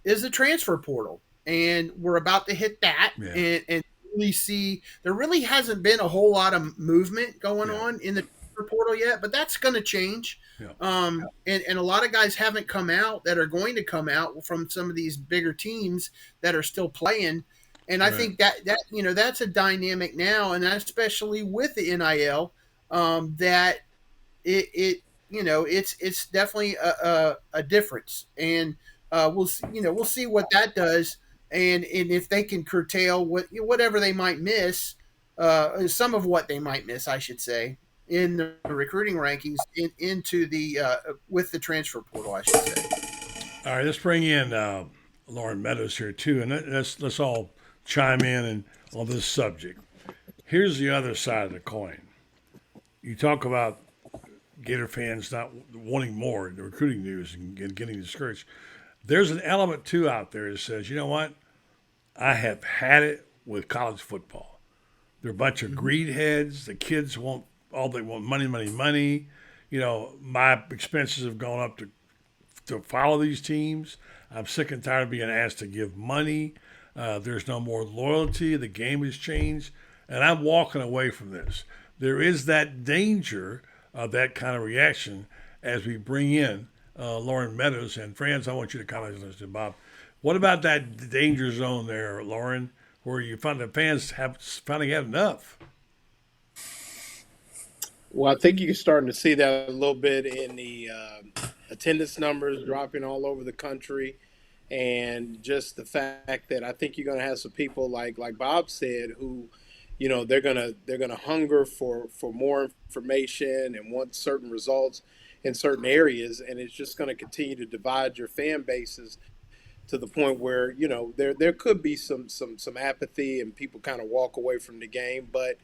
is the transfer portal, and we're about to hit that, and really see there really hasn't been a whole lot of movement going on in the transfer portal yet, but that's going to change. And a lot of guys haven't come out that are going to come out from some of these bigger teams that are still playing. And I think that that's a dynamic now, and especially with the NIL, that it's definitely a difference, and we'll see what that does, and if they can curtail whatever they might miss, some of what they might miss, I should say, in the recruiting rankings into the with the transfer portal, I should say. All right, let's bring in Lauren Meadows here too, and let's all chime in on this subject. Here's the other side of the coin. You talk about Gator fans not wanting more in the recruiting news and getting discouraged. There's an element too out there that says, you know what? I have had it with college football. They're a bunch of greed heads. The kids want money, money, money. My expenses have gone up to follow these teams. I'm sick and tired of being asked to give money. There's no more loyalty. The game has changed, and I'm walking away from this. There is that danger of that kind of reaction as we bring in Lauren Meadows. And friends, I want you to comment on this, Bob. What about that danger zone there, Lauren, where you find the fans have finally had enough? Well, I think you're starting to see that a little bit in the attendance numbers dropping all over the country, and just the fact that I think you're going to have some people like Bob said who, they're gonna hunger for more information and want certain results in certain areas, and it's just going to continue to divide your fan bases to the point where there could be some apathy and people kind of walk away from the game. But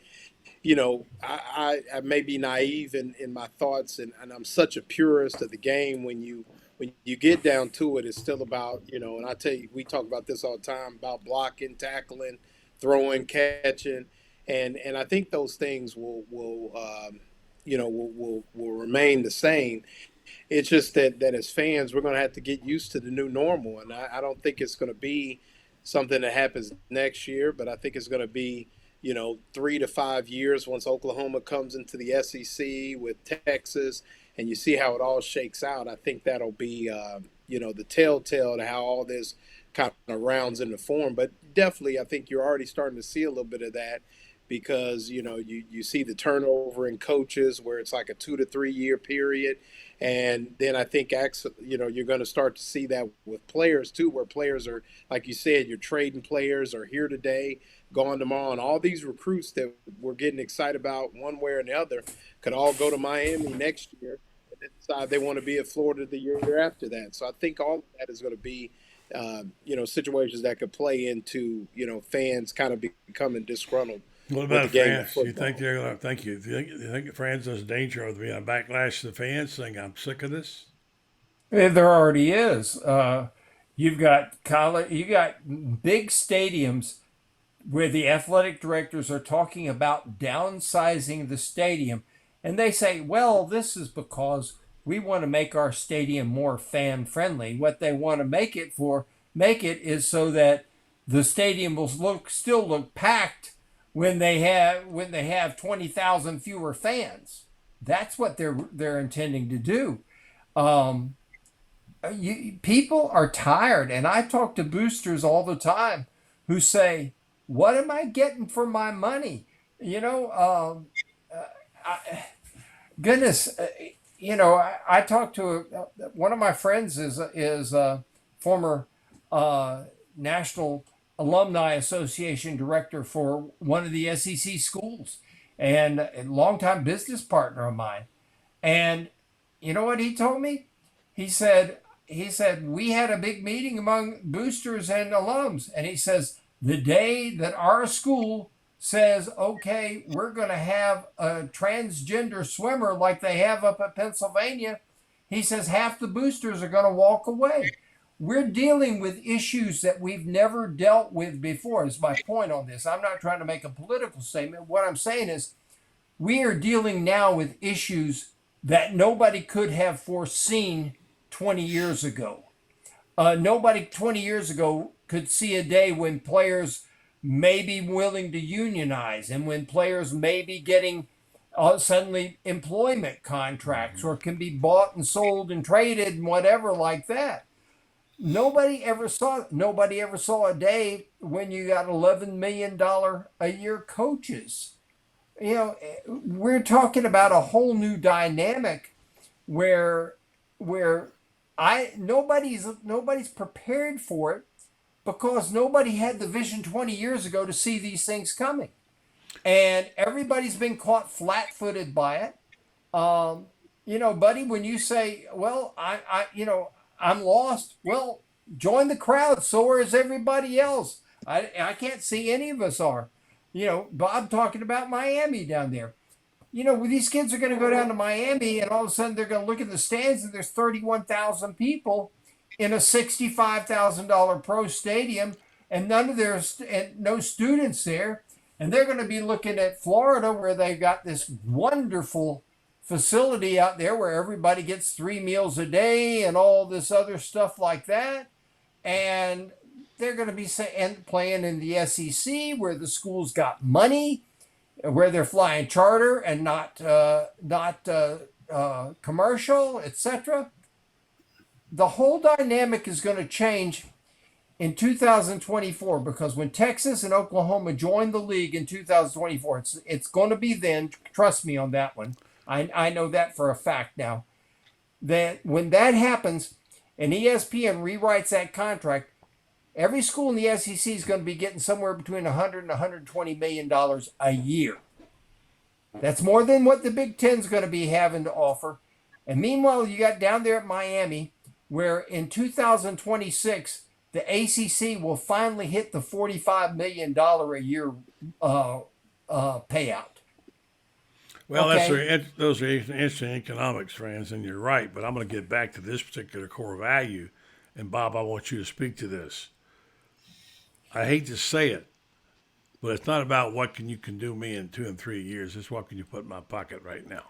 I may be naive in my thoughts, and I'm such a purist of the game. When you get down to it, it's still about and I tell you, we talk about this all the time about blocking, tackling, throwing, catching. And I think those things will remain the same. It's just that as fans, we're going to have to get used to the new normal. And I don't think it's going to be something that happens next year, but I think it's going to be, 3 to 5 years once Oklahoma comes into the SEC with Texas, and you see how it all shakes out. I think that'll be, the telltale to how all this kind of rounds into form. But definitely, I think you're already starting to see a little bit of that, because you see the turnover in coaches where it's like a 2 to 3 year period, and then I think you're going to start to see that with players too, where players are, like you said, you're trading players, are here today, gone tomorrow, and all these recruits that we're getting excited about one way or the other could all go to Miami next year and decide they want to be at Florida the year after that. So I think all of that is going to be situations that could play into fans kind of becoming disgruntled. What about France? Do you think they're going to? Thank you. Do you think France is in danger of being a backlash to the fans saying, "I'm sick of this"? There already is. You've got big stadiums where the athletic directors are talking about downsizing the stadium, and they say, "Well, this is because we want to make our stadium more fan friendly." What they want to make it is so that the stadium will still look packed when they have 20,000 fewer fans. That's what they're intending to do. people are tired, and I talk to boosters all the time who say, "What am I getting for my money?" You know, goodness, I talked to one of my friends is a former National Alumni Association director for one of the SEC schools, and a longtime business partner of mine. And you know what he told me? He said we had a big meeting among boosters and alums, and he says the day that our school says, okay, we're going to have a transgender swimmer like they have up at Pennsylvania, he says half the boosters are going to walk away. We're dealing with issues that we've never dealt with before, is my point on this. I'm not trying to make a political statement. What I'm saying is we are dealing now with issues that nobody could have foreseen 20 years ago. Nobody 20 years ago could see a day when players may be willing to unionize and when players may be getting suddenly employment contracts or can be bought and sold and traded and whatever like that. Nobody ever saw a day when you got $11 million a year coaches. We're talking about a whole new dynamic where nobody's prepared for it because nobody had the vision 20 years ago to see these things coming. And everybody's been caught flat-footed by it. Buddy, when you say, well, I'm lost, well, join the crowd. So is everybody else. I can't see any of us are. Bob talking about Miami down there. These kids are going to go down to Miami and all of a sudden they're going to look at the stands and there's 31,000 people in a $65,000 pro stadium and no students there. And they're going to be looking at Florida where they've got this wonderful facility out there where everybody gets 3 meals a day and all this other stuff like that. And they're going to be playing in the SEC where the school's got money, where they're flying charter and not commercial, etc. The whole dynamic is going to change in 2024 because when Texas and Oklahoma join the league in 2024, it's going to be then. Trust me on that one. I know that for a fact now. That when that happens and ESPN rewrites that contract, every school in the SEC is going to be getting somewhere between $100 and $120 million a year. That's more than what the Big Ten is going to be having to offer. And meanwhile, you got down there at Miami, where in 2026, the ACC will finally hit the $45 million a year payout. Well, okay. Those are interesting economics, friends, and you're right. But I'm going to get back to this particular core value. And Bob, I want you to speak to this. I hate to say it, but it's not about what you can do me in 2 and 3 years. It's what can you put in my pocket right now.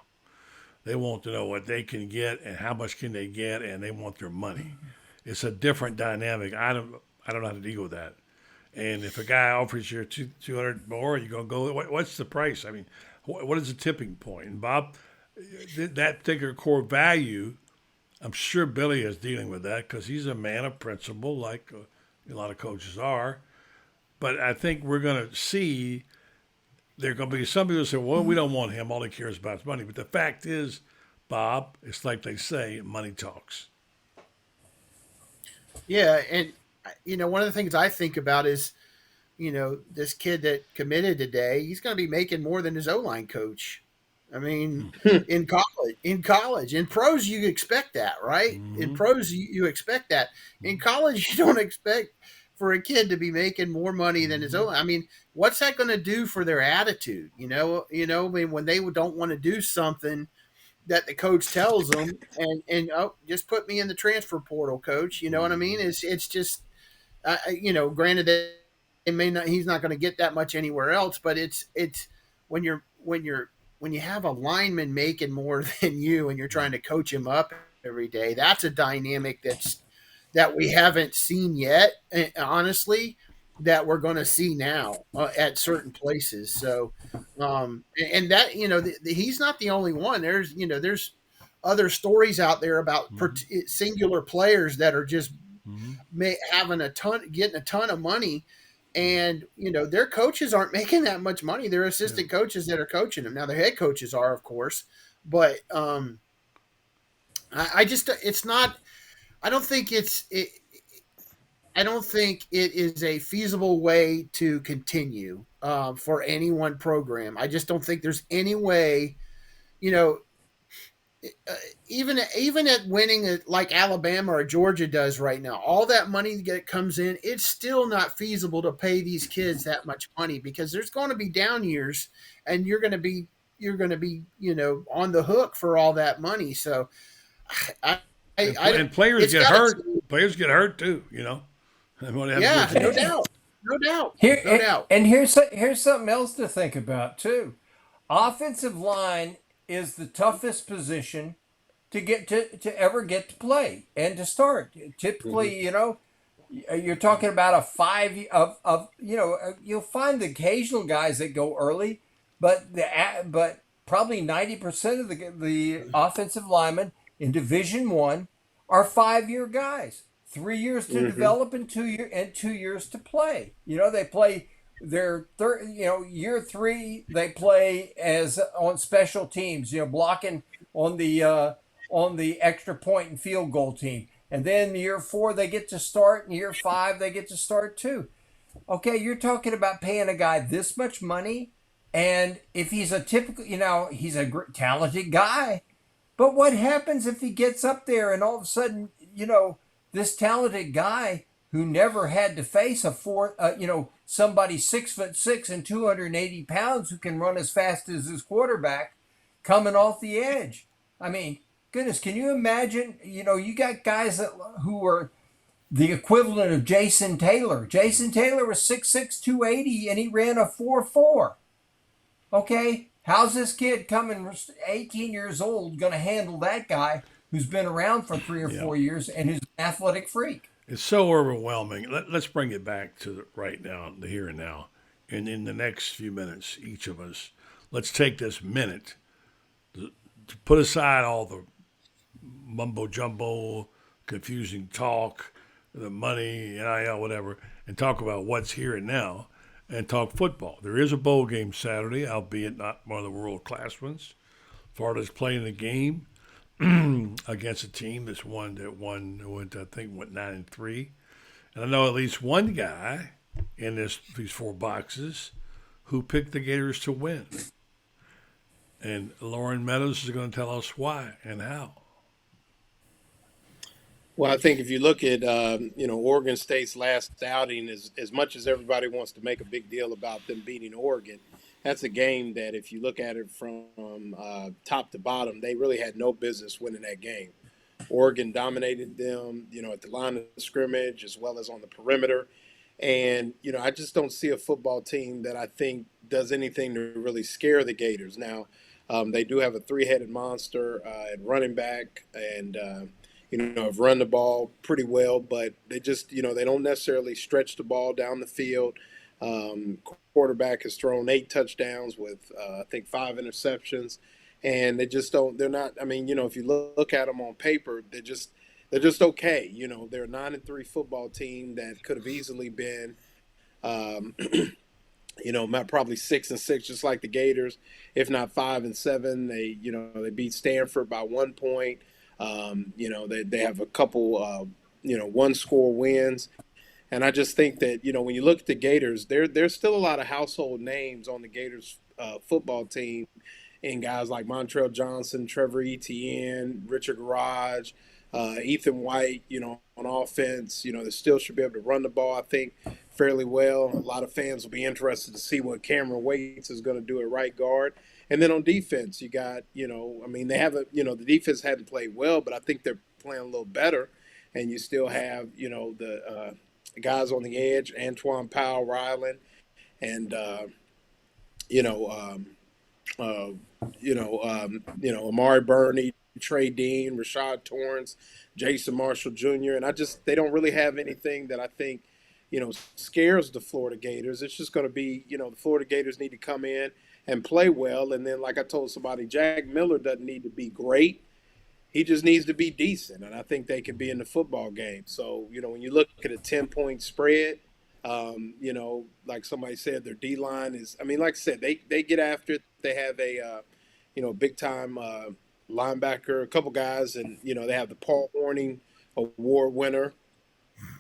They want to know what they can get and how much can they get, and they want their money. It's a different dynamic. I don't know how to deal with that. And if a guy offers you 200 more, you're going to go, what's the price? I mean, what is the tipping point? And Bob, that particular core value, I'm sure Billy is dealing with that because he's a man of principle like a lot of coaches are. But I think we're going to see there are going to be some people who say, well, we don't want him. All he cares about is money. But the fact is, Bob, it's like they say, money talks. Yeah, and, one of the things I think about is, this kid that committed today, he's going to be making more than his O-line coach. I mean, in college, in pros, you expect that, right? Mm-hmm. In pros, you expect that. In college, you don't expect for a kid to be making more money than his own. I mean, what's that going to do for their attitude? I mean, when they don't want to do something that the coach tells them and just put me in the transfer portal, coach. You know what I mean? It's just, granted that he's not going to get that much anywhere else, but it's when you have a lineman making more than you and you're trying to coach him up every day, that's a dynamic that we haven't seen yet, honestly, that we're going to see now at certain places. So, and that, he's not the only one. There's other stories out there about singular players that are just getting a ton of money, and their coaches aren't making that much money. They're assistant coaches that are coaching them. Now their head coaches are, of course, but I just it's not. I don't think I don't think it is a feasible way to continue for any one program. I just don't think there's any way, even at winning it like Alabama or Georgia does right now, all that money that comes in, it's still not feasible to pay these kids that much money, because there's going to be down years, and you're going to be on the hook for all that money. So, and players get hurt. Players get hurt too. Yeah, no doubt. No doubt. No doubt. And here's something else to think about too. Offensive line is the toughest position to get to ever get to play and to start. Typically, you're talking about a 5 of you'll find the occasional guys that go early, but probably 90% of the offensive linemen in Division I are 5-year guys. 3 years to develop and 2 years to play. They play their third. Year 3 they play as on special teams. Blocking on the extra point and field goal team. And then year 4 they get to start, and year 5 they get to start too. Okay, you're talking about paying a guy this much money, and if he's a typical, he's a talented guy, but what happens if he gets up there and all of a sudden, this talented guy who never had to face somebody 6'6" and 280 pounds who can run as fast as his quarterback coming off the edge? I mean, goodness, can you imagine? You got guys who were the equivalent of Jason Taylor. Jason Taylor was 6'6", 280, and he ran a 4.4. Okay, how's this kid coming 18 years old going to handle that guy who's been around for 3 or 4 years and who's an athletic freak? It's so overwhelming. Let's bring it back to right now, the here and now. And in the next few minutes, each of us, let's take this minute to put aside all the mumbo-jumbo, confusing talk, the money, NIL, whatever, and talk about what's here and now, and talk football. There is a bowl game Saturday, albeit not one of the world-class ones. Florida's playing the game against a team that went 9-3, and I know at least one guy in these 4 boxes who picked the Gators to win, and Lauren Meadows is going to tell us why and how. Well, I think if you look at Oregon State's last outing, as much as everybody wants to make a big deal about them beating Oregon, that's a game that if you look at it from top to bottom, they really had no business winning that game. Oregon dominated them, at the line of scrimmage as well as on the perimeter. And, I just don't see a football team that I think does anything to really scare the Gators. Now, they do have a 3-headed monster at running back and, have run the ball pretty well, but they just, they don't necessarily stretch the ball down the field. Quarterback has thrown 8 touchdowns with, I think, 5 interceptions, and they just don't. They're not. I mean, if you look at them on paper, they're just okay. They're a 9-3 football team that could have easily been, probably 6-6, just like the Gators, if not 5-7. They beat Stanford by 1 point. They have a couple, 1-score wins. And I just think that, when you look at the Gators, there's still a lot of household names on the Gators football team, and guys like Montrell Johnson, Trevor Etienne, Richard Garage, Ethan White, on offense. They still should be able to run the ball, I think, fairly well. A lot of fans will be interested to see what Cameron Waits is going to do at right guard. And then on defense, you got, they haven't, the defense hadn't played well, but I think they're playing a little better. And you still have, the guys on the edge, Antoine Powell, Ryland, and Amari Burney, Trey Dean, Rashad Torrance, Jason Marshall Jr. And they don't really have anything that I think, scares the Florida Gators. It's just going to be, the Florida Gators need to come in and play well. And then, like I told somebody, Jack Miller doesn't need to be great. he just needs to be decent, and I think they can be in the football game. So, when you look at a 10-point spread, like somebody said, their D line is. I mean, like I said, they get after it. They have a big time linebacker, a couple guys, and they have the Paul Horning Award winner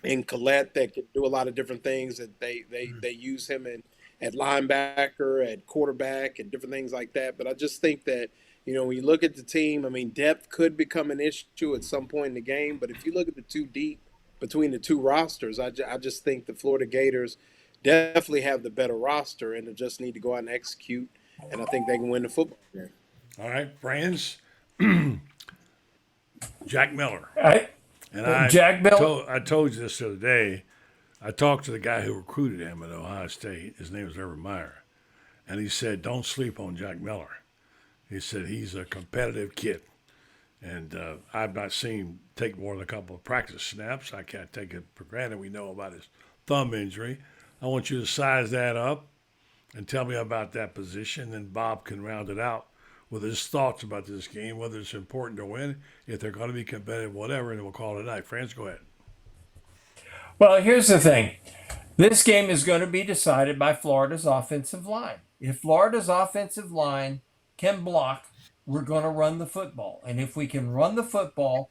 in Collette that can do a lot of different things. That they use him at linebacker, at quarterback, and different things like that. But I just think that when you look at the team, I mean, depth could become an issue at some point in the game. But if you look at the two deep between the two rosters, I just think the Florida Gators definitely have the better roster, and they just need to go out and execute. And I think they can win the football game. All right, friends. Jack Miller. And Jack Miller. I told you this the other day. I talked to the guy who recruited him at Ohio State. His name was Urban Meyer. And he said, don't sleep on Jack Miller. He said he's a competitive kid. And I've not seen him take more than a couple of practice snaps. I can't take it for granted. We know about his thumb injury. I want you to size that up and tell me about that position. Then Bob can round it out with his thoughts about this game, whether it's important to win, if they're going to be competitive, whatever, and we'll call it a night. Franz, go ahead. Well, here's the thing. This game is going to be decided by Florida's offensive line. If Florida's offensive line can block, we're going to run the football. And if we can run the football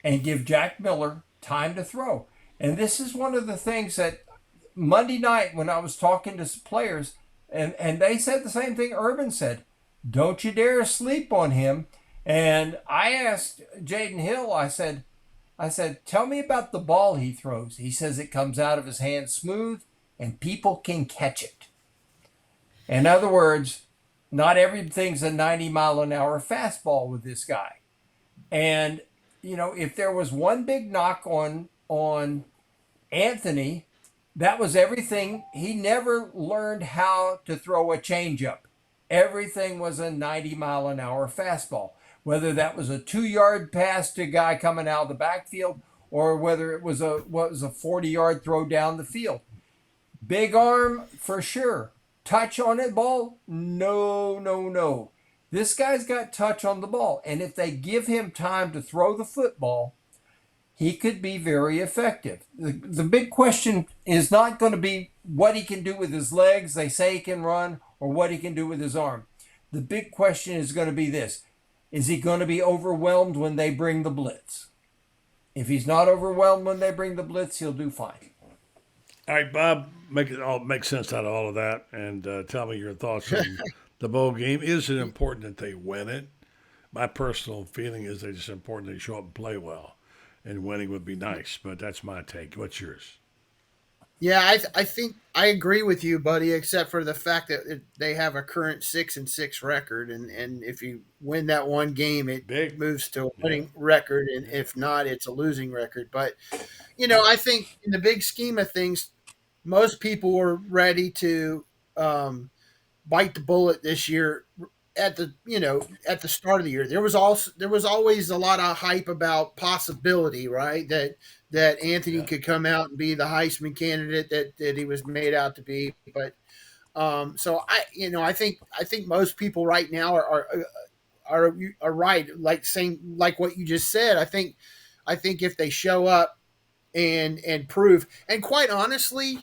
and give Jack Miller time to throw. And this is one of the things that Monday night when I was talking to players, and they said the same thing Urban said. Don't you dare sleep on him. And I asked Jaden Hill, I said, tell me about the ball he throws. He says it comes out of his hand smooth and people can catch it. In other words, not everything's a 90-mile-an-hour fastball with this guy. And, if there was one big knock on Anthony, that was everything. He never learned how to throw a changeup. Everything was a 90-mile-an-hour fastball, whether that was a 2-yard pass to a guy coming out of the backfield or whether it was a 40-yard throw down the field. Big arm for sure. Touch on that ball? No. This guy's got touch on the ball, and if they give him time to throw the football, he could be very effective. The big question is not going to be what he can do with his legs, they say he can run, or what he can do with his arm. The big question is going to be this. Is he going to be overwhelmed when they bring the blitz? If he's not overwhelmed when they bring the blitz, he'll do fine. All right, Bob, make sense out of all of that, and tell me your thoughts on the bowl game. Is it important that they win it? My personal feeling is that it's important they show up and play well, and winning would be nice, but that's my take. What's yours? Yeah, I think I agree with you, buddy, except for the fact that they have a current 6-6 record, and if you win that one game, it moves to a winning record, and if not, it's a losing record. But, I think in the big scheme of things, most people were ready to bite the bullet this year at the start of the year. There was always a lot of hype about possibility, right? That Anthony could come out and be the Heisman candidate that he was made out to be. But so I think most people right now are right, like what you just said. I think if they show up and prove, and quite honestly,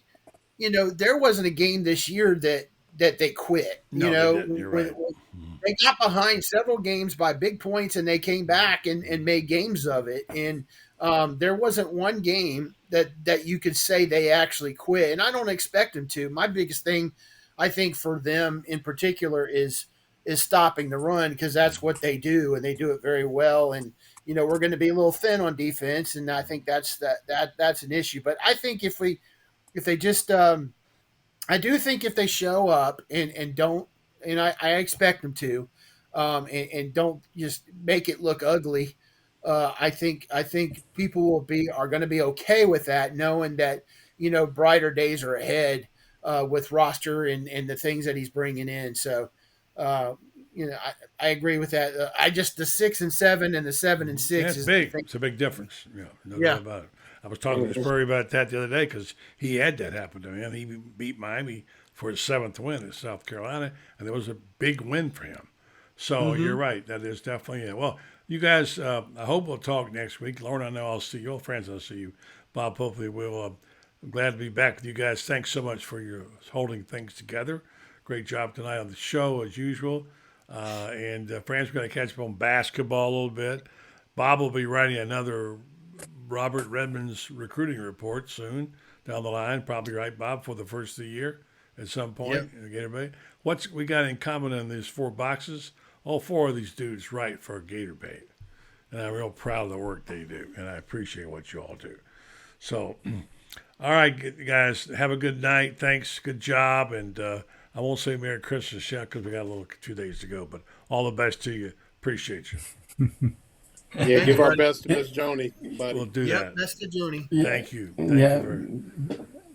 there wasn't a game this year that they quit. No, they didn't. You're right. They got behind several games by big points, and they came back and made games of it. And there wasn't one game that you could say they actually quit. And I don't expect them to. My biggest thing, I think, for them in particular is stopping the run, because that's what they do, and they do it very well. And we're going to be a little thin on defense, and I think that's an issue. But I think if they just I do think if they show up and don't, and I expect them to, and don't just make it look ugly, I think people are going to be okay with that, knowing that brighter days are ahead with roster and the things that he's bringing in. So I agree with that. The 6-7 and the 7-6 is big. It's a big difference. Yeah, no doubt about it. I was talking to Spurrier about that the other day because he had that happen to him. He beat Miami for his 7th win in South Carolina, and it was a big win for him. So you're right. That is definitely it. Well, You guys, I hope we'll talk next week. Lauren, I know I'll see you. Old friends, I'll see you. Bob, hopefully we'll. I'm glad to be back with you guys. Thanks so much for your holding things together. Great job tonight on the show, as usual. And Fran's going to catch up on basketball a little bit. Bob will be writing another Robert Redmond's recruiting report soon down the line. Probably right, Bob, for the first of the year at some point. Yep. Everybody. What's we got in common in these 4 boxes? All 4 of these dudes write for Gator Bait. And I'm real proud of the work they do. And I appreciate what you all do. So, all right, guys, have a good night. Thanks. Good job. And I won't say Merry Christmas yet because we got a little 2 days to go. But all the best to you. Appreciate you. Yeah, give our best to Miss Joni, buddy. We'll do that. Best to Joni. Thank you.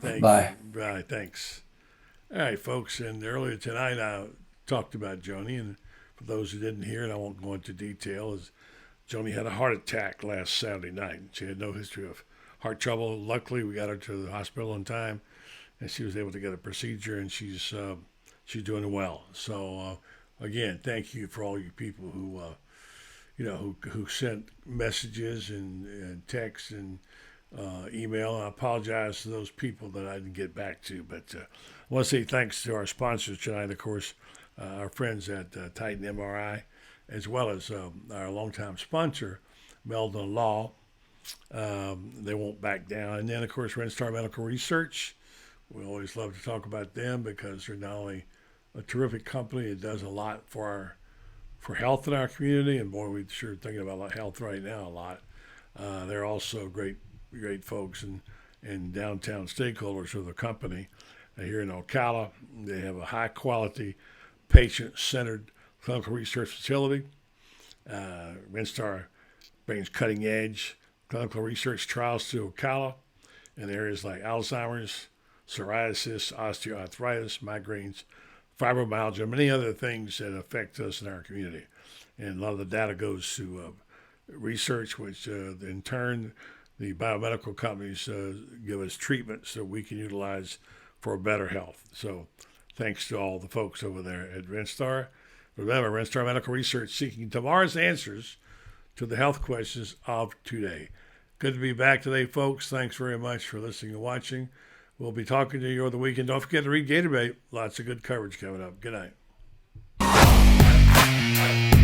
Thank Bye. you. Bye. Thanks. All right, folks. And earlier tonight, I talked about Joni. And for those who didn't hear it, I won't go into detail. Is Joni had a heart attack last Saturday night. She had no history of heart trouble. Luckily, we got her to the hospital in time, and she was able to get a procedure, and she's doing well. So, again, thank you for all you people who who sent messages and texts and email. I apologize to those people that I didn't get back to, but I want to say thanks to our sponsors tonight, of course, our friends at Titan MRI, as well as our longtime sponsor, Meldon Law. They won't back down. And then, of course, Renstar Medical Research. We always love to talk about them because they're not only a terrific company, it does a lot for health in our community. And boy, we're sure thinking about health right now a lot. They're also great folks and downtown stakeholders of the company. Here in Ocala, they have a high quality, patient-centered clinical research facility. Renstar brings cutting edge clinical research trials to Ocala in areas like Alzheimer's, psoriasis, osteoarthritis, migraines, fibromyalgia, and many other things that affect us in our community. And a lot of the data goes to research, which in turn, the biomedical companies give us treatments that we can utilize for better health. So thanks to all the folks over there at Renstar. Remember, Renstar Medical Research seeking tomorrow's answers to the health questions of today. Good to be back today, folks. Thanks very much for listening and watching. We'll be talking to you over the weekend. Don't forget to read Gator Bait. Lots of good coverage coming up. Good night.